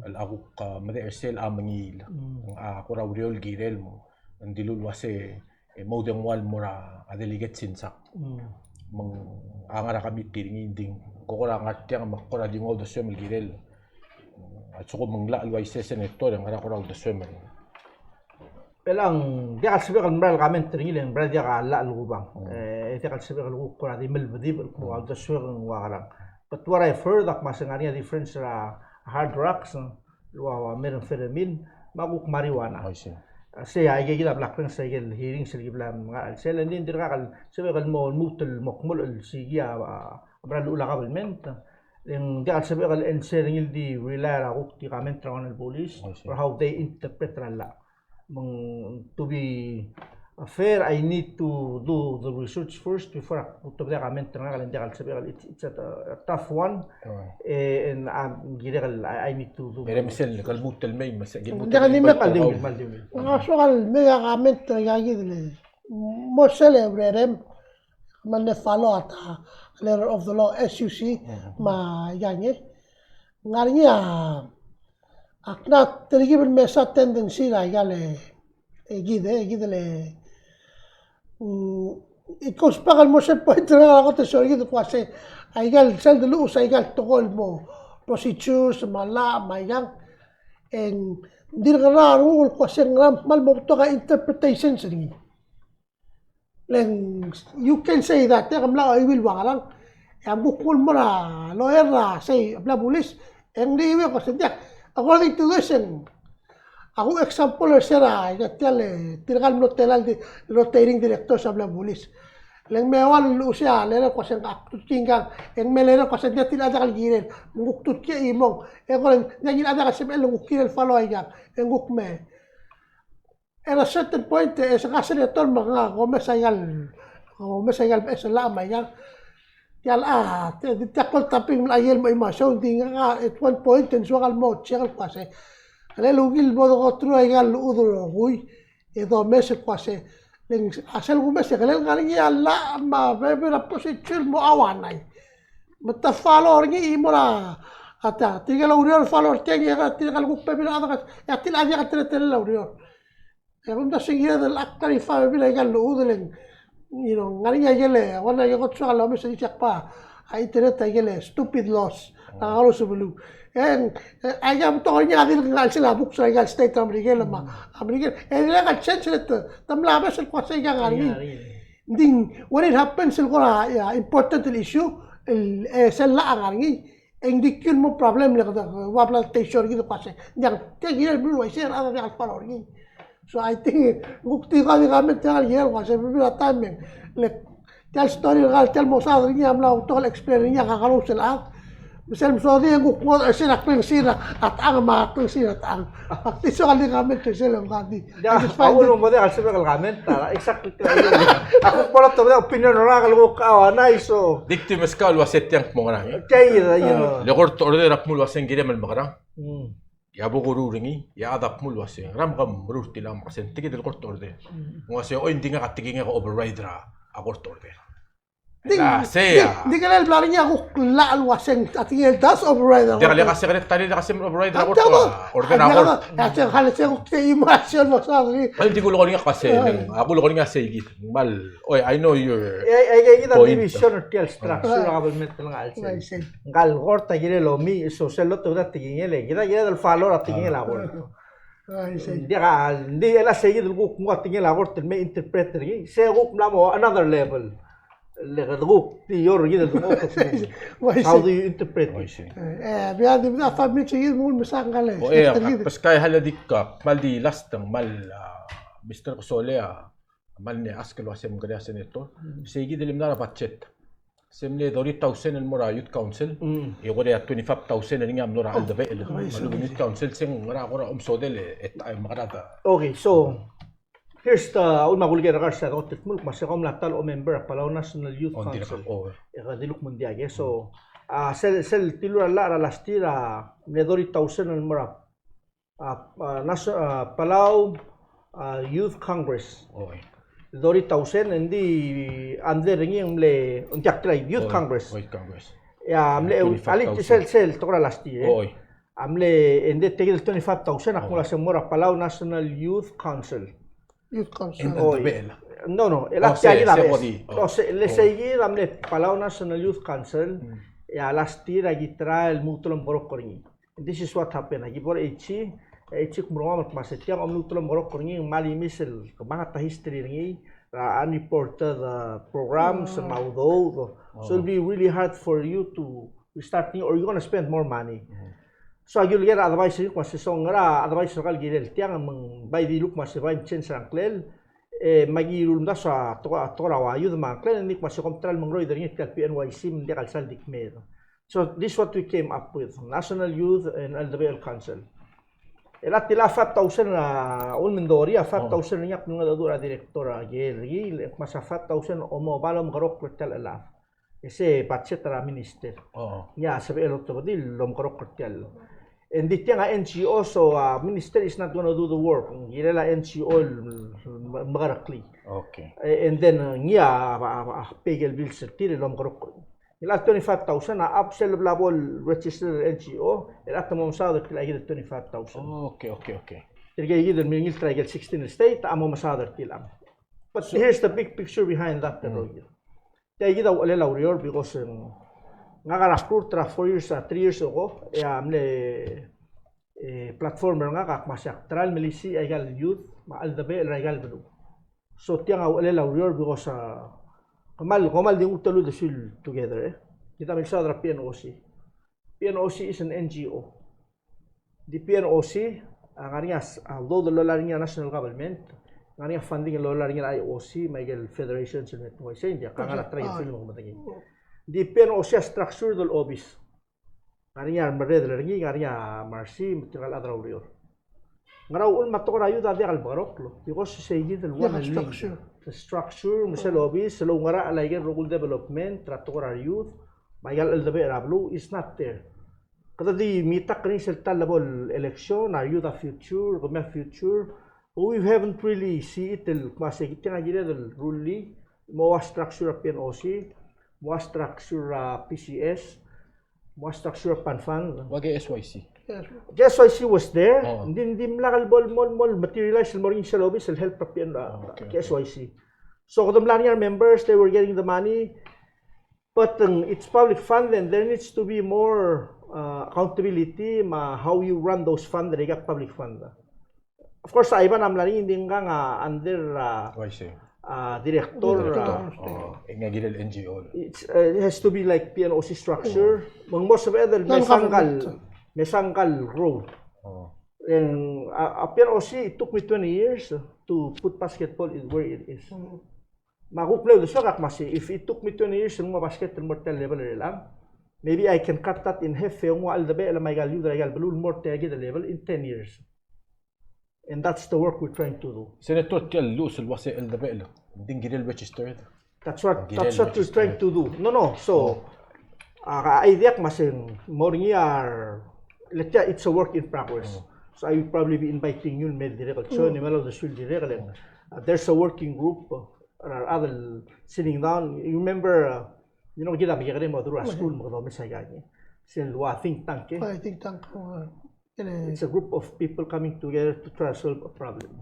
el ako made ersel amangil ako ra oriol girel mo ndilul wase modern wal mora adeligate sinsak mang angara kami tiringin ding kokora ngartiang makora di ngol do swemel girel at suko mangla alway senator ang ngara do swemel pelang dia kalsibe kan bral kamen tiringin bral dia kala lubang dia kalsibe kan kokora di melbedi ko do swemel warang but what I've heard that masangania difference hard drugs wa methamphetamine maguk marijuana saya ay gila black prince ay gil hearing sila gila mga sila din dira kal sabi kal mo mutul mokmul sigia abral ula kabelment yung dia sabi kal ensering di rely ako ti comment trawan ng police or how they interpret la to be fair I need to do the research first before to the comment trawan kal dia sabi kal it's a tough one and I need to do pero misal kal mutul may masagin mutul soal mega comment yagi mo celebrate man follow ata letter of the law SUC ma yangi ngarinya akna teligibel mesa tendency la yale gidele ikos pagal mo se point na ako te sorry to kasi aygal sel de luz aygal tokol mo procedures mala mayang en dirgara rule kasi ngam mal mo to ka interpretations ringi len you can say that te kamla I will wangalang ang bukul mo na lawyer na say abla police en liwe ko sa according to this ako example sera gatale tirgal mo telal di rotating director sa abla police leng mewan lusia lena ko sa aktutingang en melena ko sa tila da kalgiren muktut ke imong e ko nagin ada ka sebel ngukil follow ay en gukme at a certain point sa kasenator mga gomesagal sa lamay yan takol taping ayel mo imasyon di nga at one point and suakal mo chekal kasi kalelugil mo ko truay nga luudro huy ito mesel kasi asal gumese kalel nga rin yala ma bebe na posisyon mo awanay matafalo rin imo na Ata, tiga laurior follow tiga ka tiga kalguk pa bila ka ya til aja ka tele laurior. Ya kung dasing ya del akari fa bila ka luudelen. You know, ngari ya gele, wana ya got sa lamis sa pa. Ay internet ay gele, stupid loss. Nakakalo sa bulu. And ay ka to niya adil ka sila buk sa ka state America lama. America, ay la ka change ito. Tamla ba sa kwasa ka ngari. Ding when it happens ko na important issue sa la ngari. Hindi kyun mo problem lang da wapla tension gitu kasi yang tinggal dulu share ada yang palor ni so I think bukti kali kami tinggal here kasi bibila time like tell story tell mo sa rin niya amla to explain niya kakalo sila misal so di ko sila sila at ang mga sila at ang aktiso kali kami sila kami ya paulo mo de al sabi kami exactly ako pala to opinion ra kalgo kawana iso dikti meskal waset yang mo ngara kaya you know legor to order apmul wasen gire mal magara ya boguru ringi ya adap mul wasen ram gam rur tilam wasen tigi del kort order mo wasen o indinga katinga ko override ra akort order la sea di kala plano niya ako la alwaseng atingel das override dia kali kasi kare tali kasi override akort order akort kasi kala siya ko emotion mo sa rin ay di ko lo kasi ako lo nga say git mal oy I know your ay kita division or tel structure government lang alse ngal gorta gire lo mi social lo to da tingele kita del valor atingel akort dia di ela seguir el guk mo atingel akort me interpreter gi se guk namo another level الغوك يور جدا how do you interpret بيادي بدا فامي تشيل مول مساق قال بس كاي هلا ديك مال دي لاستن مال مستر سوليا مال ني اسكل واسم غدا سنتو سيجي دي لمنا باتشيت سمني دوري توسن المرا يوت كونسل يقول يا 25000 اللي عملوا على الدبي اللي يوت كونسل سين مرا غورا سودل مغرا اوكي سو here's the una bulgar garsa got mulk masigom la tal o member Palau National Youth Council diluk mundial so sel tilura la lastira nedori tausen al mara Palau Youth Congress dori tausen endi ande ringi mle untiak trai Youth Congress ya mle ali sel tokra lastira amle ende tegil 25000 akula semora Palau National Youth Council Youth Council. No, el actual la vez. Entonces, le seguí la Palau National Youth Council y a las tiras y trae el mutual borokori. This is what happened. Aquí por echi kumroma masetia om mutual borokori mali misel kemana history ni ani porter the programs maudo. So it'll be really hard for you to start or you're going to spend more money. So agil gera advice ko sa songra advice kal girel tiang mang bay di luk mas bay chen sang klel magirul da sa to rawa yud ma klel nik mas kontrol mang roider ni kal PNYC min de kal sal dik mer. So this what we came up with National Youth and LWL Council. Elat tila 5000 na un min doria 5000 nyak nung dura directora geri mas 5000 o mo balom garok tel alaf. Ese pachetara minister. Ya sabi elok to di lom garok tel. And the NGO, so minister is not going to do the work. Girela NGO magarakli. Okay. And then pegel bills tire lom garok. Ila 25000 na upsell labol register NGO. Ila tamam sa der tila 25000. Okay. Tirga yidel mingil trigel 16 state amo masadar tilam. But here's the big picture behind that roger. Tayida wala laurior because ngagaraktur tra 4 years 3 years ago amle platform nga kak masyak tral milisi egal youth ma aldabe egal belu so tiang wala laurior because kamal ding utalo de sul together kita mil sadra PNOC is an NGO. The PNOC ngariya although the lolaringa national government ngariya funding lolaringa IOC Miguel Federation sa network sa India kangala try film mo matagi. The PNOC structure del office. Ngariya mered lergi ngariya marsi mitigal adraurior. Ngaraw ul matokra ayuda di albaroklo because say del one structure. The structure misal office lo ngara alaigen rural development tratokra youth Miguel LDB rablu is not there. Kada di mitak ni sel talabol election are you the future gumya future we haven't really see it el klase kita ngajira del ruli mo structure PNOC mo structure PCS Mga structure pan fund. Wag SYC. Yes. Just why she was there, Oo. hindi mlakal mol materialize mo rin sa lobby sa help papian Okay. KSYC. So kung lang yung members, they were getting the money, but it's public fund and there needs to be more accountability how you run those funds that got public fund. Of course, sa iba naman hindi nga under YC. director. Nga gilil NGO. It has to be like PNOC structure. Most of it, may sangkal role. And PNOC, it took me 20 years to put basketball where it is. Makuklaw do siya kakmasi. If it took me 20 years yung mga basketball mortal level lang, maybe I can cut that in half yung mga aldabe alam may galyo dahil balul mortal level in 10 years. And that's the work we're trying to do. Senator Tiel Luz الوصي الدبائل دين جريل registered. That's what we're trying to do. No. So, idea masing morniyar. Let's say it's a work in progress. So I will probably be inviting you med direct. So ni malo the school direct. There's a working group or other sitting down. You remember, kita bigyan mo duro school mo kami sa gani. Silwa think tank. I think tank. It's a group of people coming together to try to solve a problem.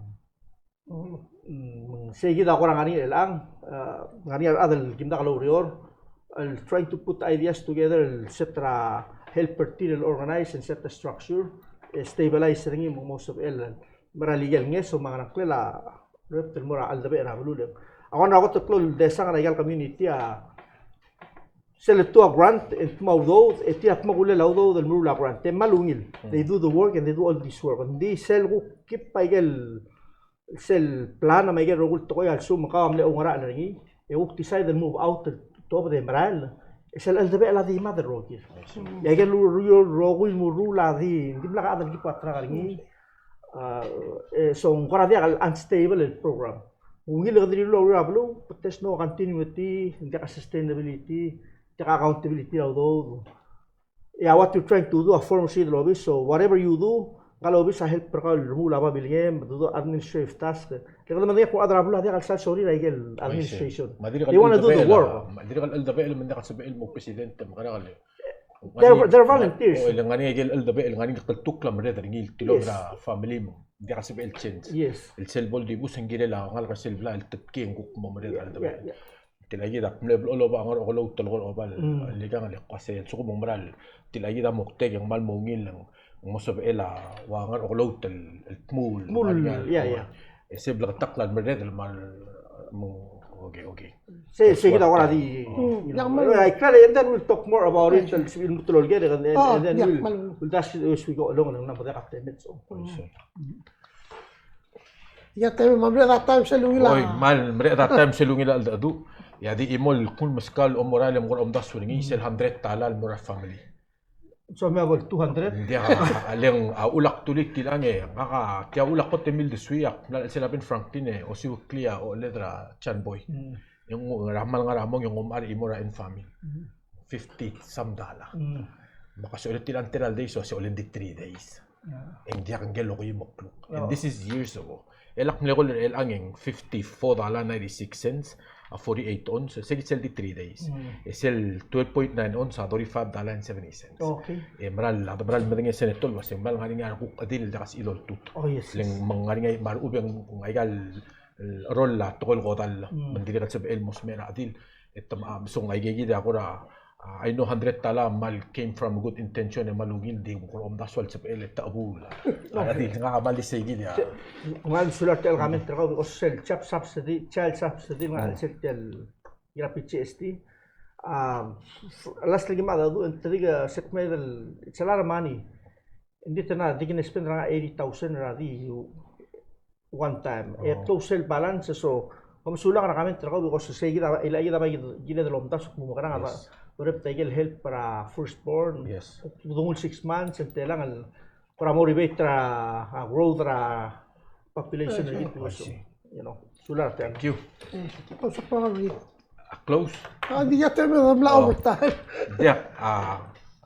Sige ako lang lang other gimda kalorior. I'll try to put ideas together, set a helper team organize and set a structure, stabilize rin yung most of el maraligal nga so mga naklela reptil mura aldabe na bululem. Ako na ako tatlo desa nga nagal community sell to a grant and mawdo etiap magula lawdo del murula grant te malungil. They do the work and they do all this work. And they sell ko kip paigel sell plan na maigel rogul to ko yal sum makam le ungara na ringi. E uk decide and move out to the maral. Sell aldabe ala di mother rogil. Yaigel rogul murula di hindi bla ka adal gipatra ringi. So ngora dia unstable el program. Ungil kadri lo rablo but there's no continuity, hindi ka sustainability. Accountability although what you're trying to do a form sheet lobby so whatever you do lobby sa help per mula ba bilgem do administrative task kaya naman ko adrabula dia kalsal sorry like administration they want to do the work madiri kal aldabail man ka sabail mo presidente makana they're volunteers o ilang ngani gel aldabail ngani kaltuk lam red ngil tilo na family mo hindi ka sabail change yes el selbol di busang gila ngal ka selbla el tetking ko mo red aldabail tilagi da mleb lo ba ngar okolo tolgol obal liga ngal qase suko moral tilagi da mokte yang mal mongil ng mosob ela wa ngar okolo tel mul ese blag taklan mered mal okay say kita wala di and then we'll talk more about it and we'll get it and then we'll dash as we go along ng number of minutes Ya tayo mamre that time sa lungila. Oy mal mre that time sa lungila adu. Ya di imol kun maskal o moral mo om das ringi sel 100 talal mura family. So may about 200. Hindi aleng ulak tulik tilang ngaka kaya ulak ko temil de suyak sila pin Franklin o si Clia o letra Chanboy. Yung ramal nga ramong yung umar imora in family. 50 some dollar. Makasulit tilang tiral days so si only 3 days. Hindi kang gelo ko yung mokluk. And this is years ago. Elak nila ko el angeng $54.96 a 48 ons. Sige sel di 3 days. Sel 12.9 ons a $45.70. Okay. Maral madingay senetol was mal nga nga ko adil dakas ilol tut. Oh yes. Leng mga nga mar ubeng ngaigal rol la tokol ko tal mandili kat sa el mosmera adil etam so ngaigigi da ko ra I know 100 tala mal came from good intention e malungil di ko om daswal sa el taabul. Adil nga kabali sa igil ya. Ngal sulat tel kami terkau ko sel chap subsidy child subsidy ngal sel tel ira PCST last lagi ma do intriga set medal it's a lot of money hindi tana di can spend ra 80,000 ra di one time close sale balance so kung sulang ra kami terkau ko sa ila ila ba gina dalom tas mo karang Urep tayo help para firstborn. Yes. Tungkol 6 months, and kailangan para motivate ra growth ra population na dito. So, sular tayo. Thank you. So probably. Close. Hindi ya tayo na overtime. Yeah.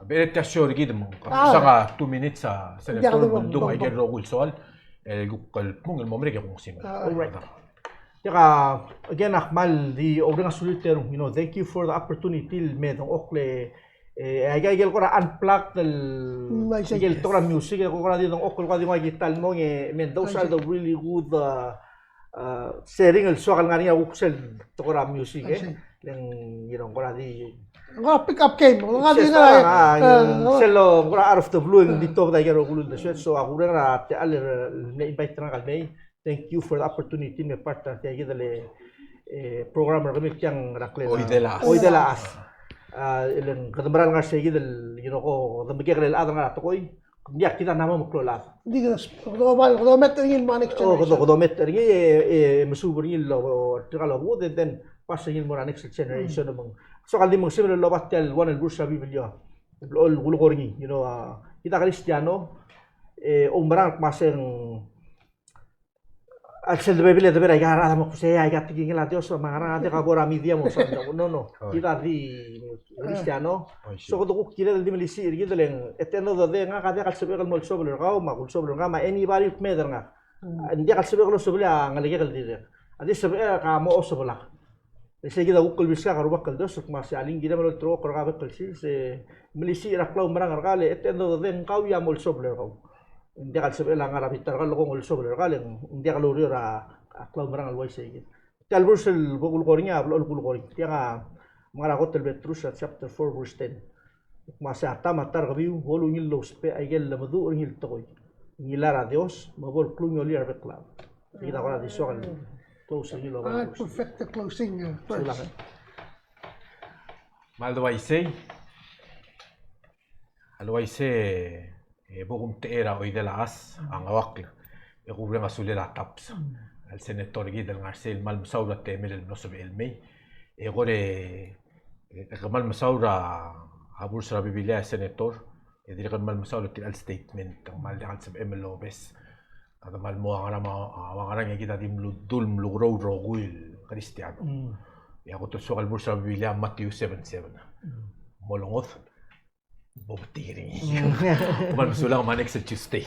Beret sure gid mo. Sa nga 2 minutes sa senator Bandung ay gero gul soal. Gukal mong momre kung sino. Alright. Again, Akmal, the Obrang Solitaire, thank you for the opportunity med ng Okle Aga igel ko na unplugged I see. igel to music ko na dito okol ko di magital mo men those are the really good sharing el so nga niya uksel to ko music yung ko na di Nga pick up game. Nga di Yes, na. selo ko out of the blue dito tayo garo kulun the sweat so ako na te aler na invite na kalmay. Thank you for the opportunity me partner tayo gidale programmer kami kyang rakle. Hoy de la As. Ilang kadamaran nga siya gidal ko damigay kalel adang nga to koy. Ndiyak kita nama mo klolat. Di ka ko met ngin manik Oh ko met ringi masubur ngil lo tikalo mo then pasingin mo na next generation mong so kaldi mong similar lo batel one el bursa bibilyo ol gulukorngi kita Cristiano umbrang maseng al sel de biblia de vera gara mo se ay gat tingin la dios mangara ate ka bora media mo no kita di Cristiano so ko kira di melisi irgi deleng eteno de nga ka kal sebe kal mol sobre ga ma kul sobre ga ma anybody meder nga ndi kal sebe kal sobre nga lagi kal di adi sebe ka mo sobre Kasi kita ukol bisa karu bakal dos masih aling kita melol tro korga bakal se melisi raklau marang kali etendo den kau ya mol sobre kau hindi kal sebe lang ara bitar kal ko mol sobre kali hindi kal uri ra aklau marang alway se gitu talbus el bugul korinya bul kori tiya nga mara hotel betrus chapter 4 verse 10 masih ata matar gabi holu ngil lo spe aigel lamadu ngil toy ngilara dios mabol klunyo li arbekla kita kala di soal closing lo perfect closing first. Maldoaise. Alwaise bugum teera hoy de la As ang awak. Ikubre nga sulila taps. Al senator gidal ngarsil mal masawra temel el nosob elmey. Gore mal masawra habur sra bibilya senator. Ediri kan mal masawra til statement ang mal dal sab emelo bes. Ada mal mo ang nga kita dim dul mlugro rogul Cristiano. Ya ko to sokal bursa bibilya Matthew 7:7. Molongoth bobtiring. Kumal masulang manek sa Tuesday.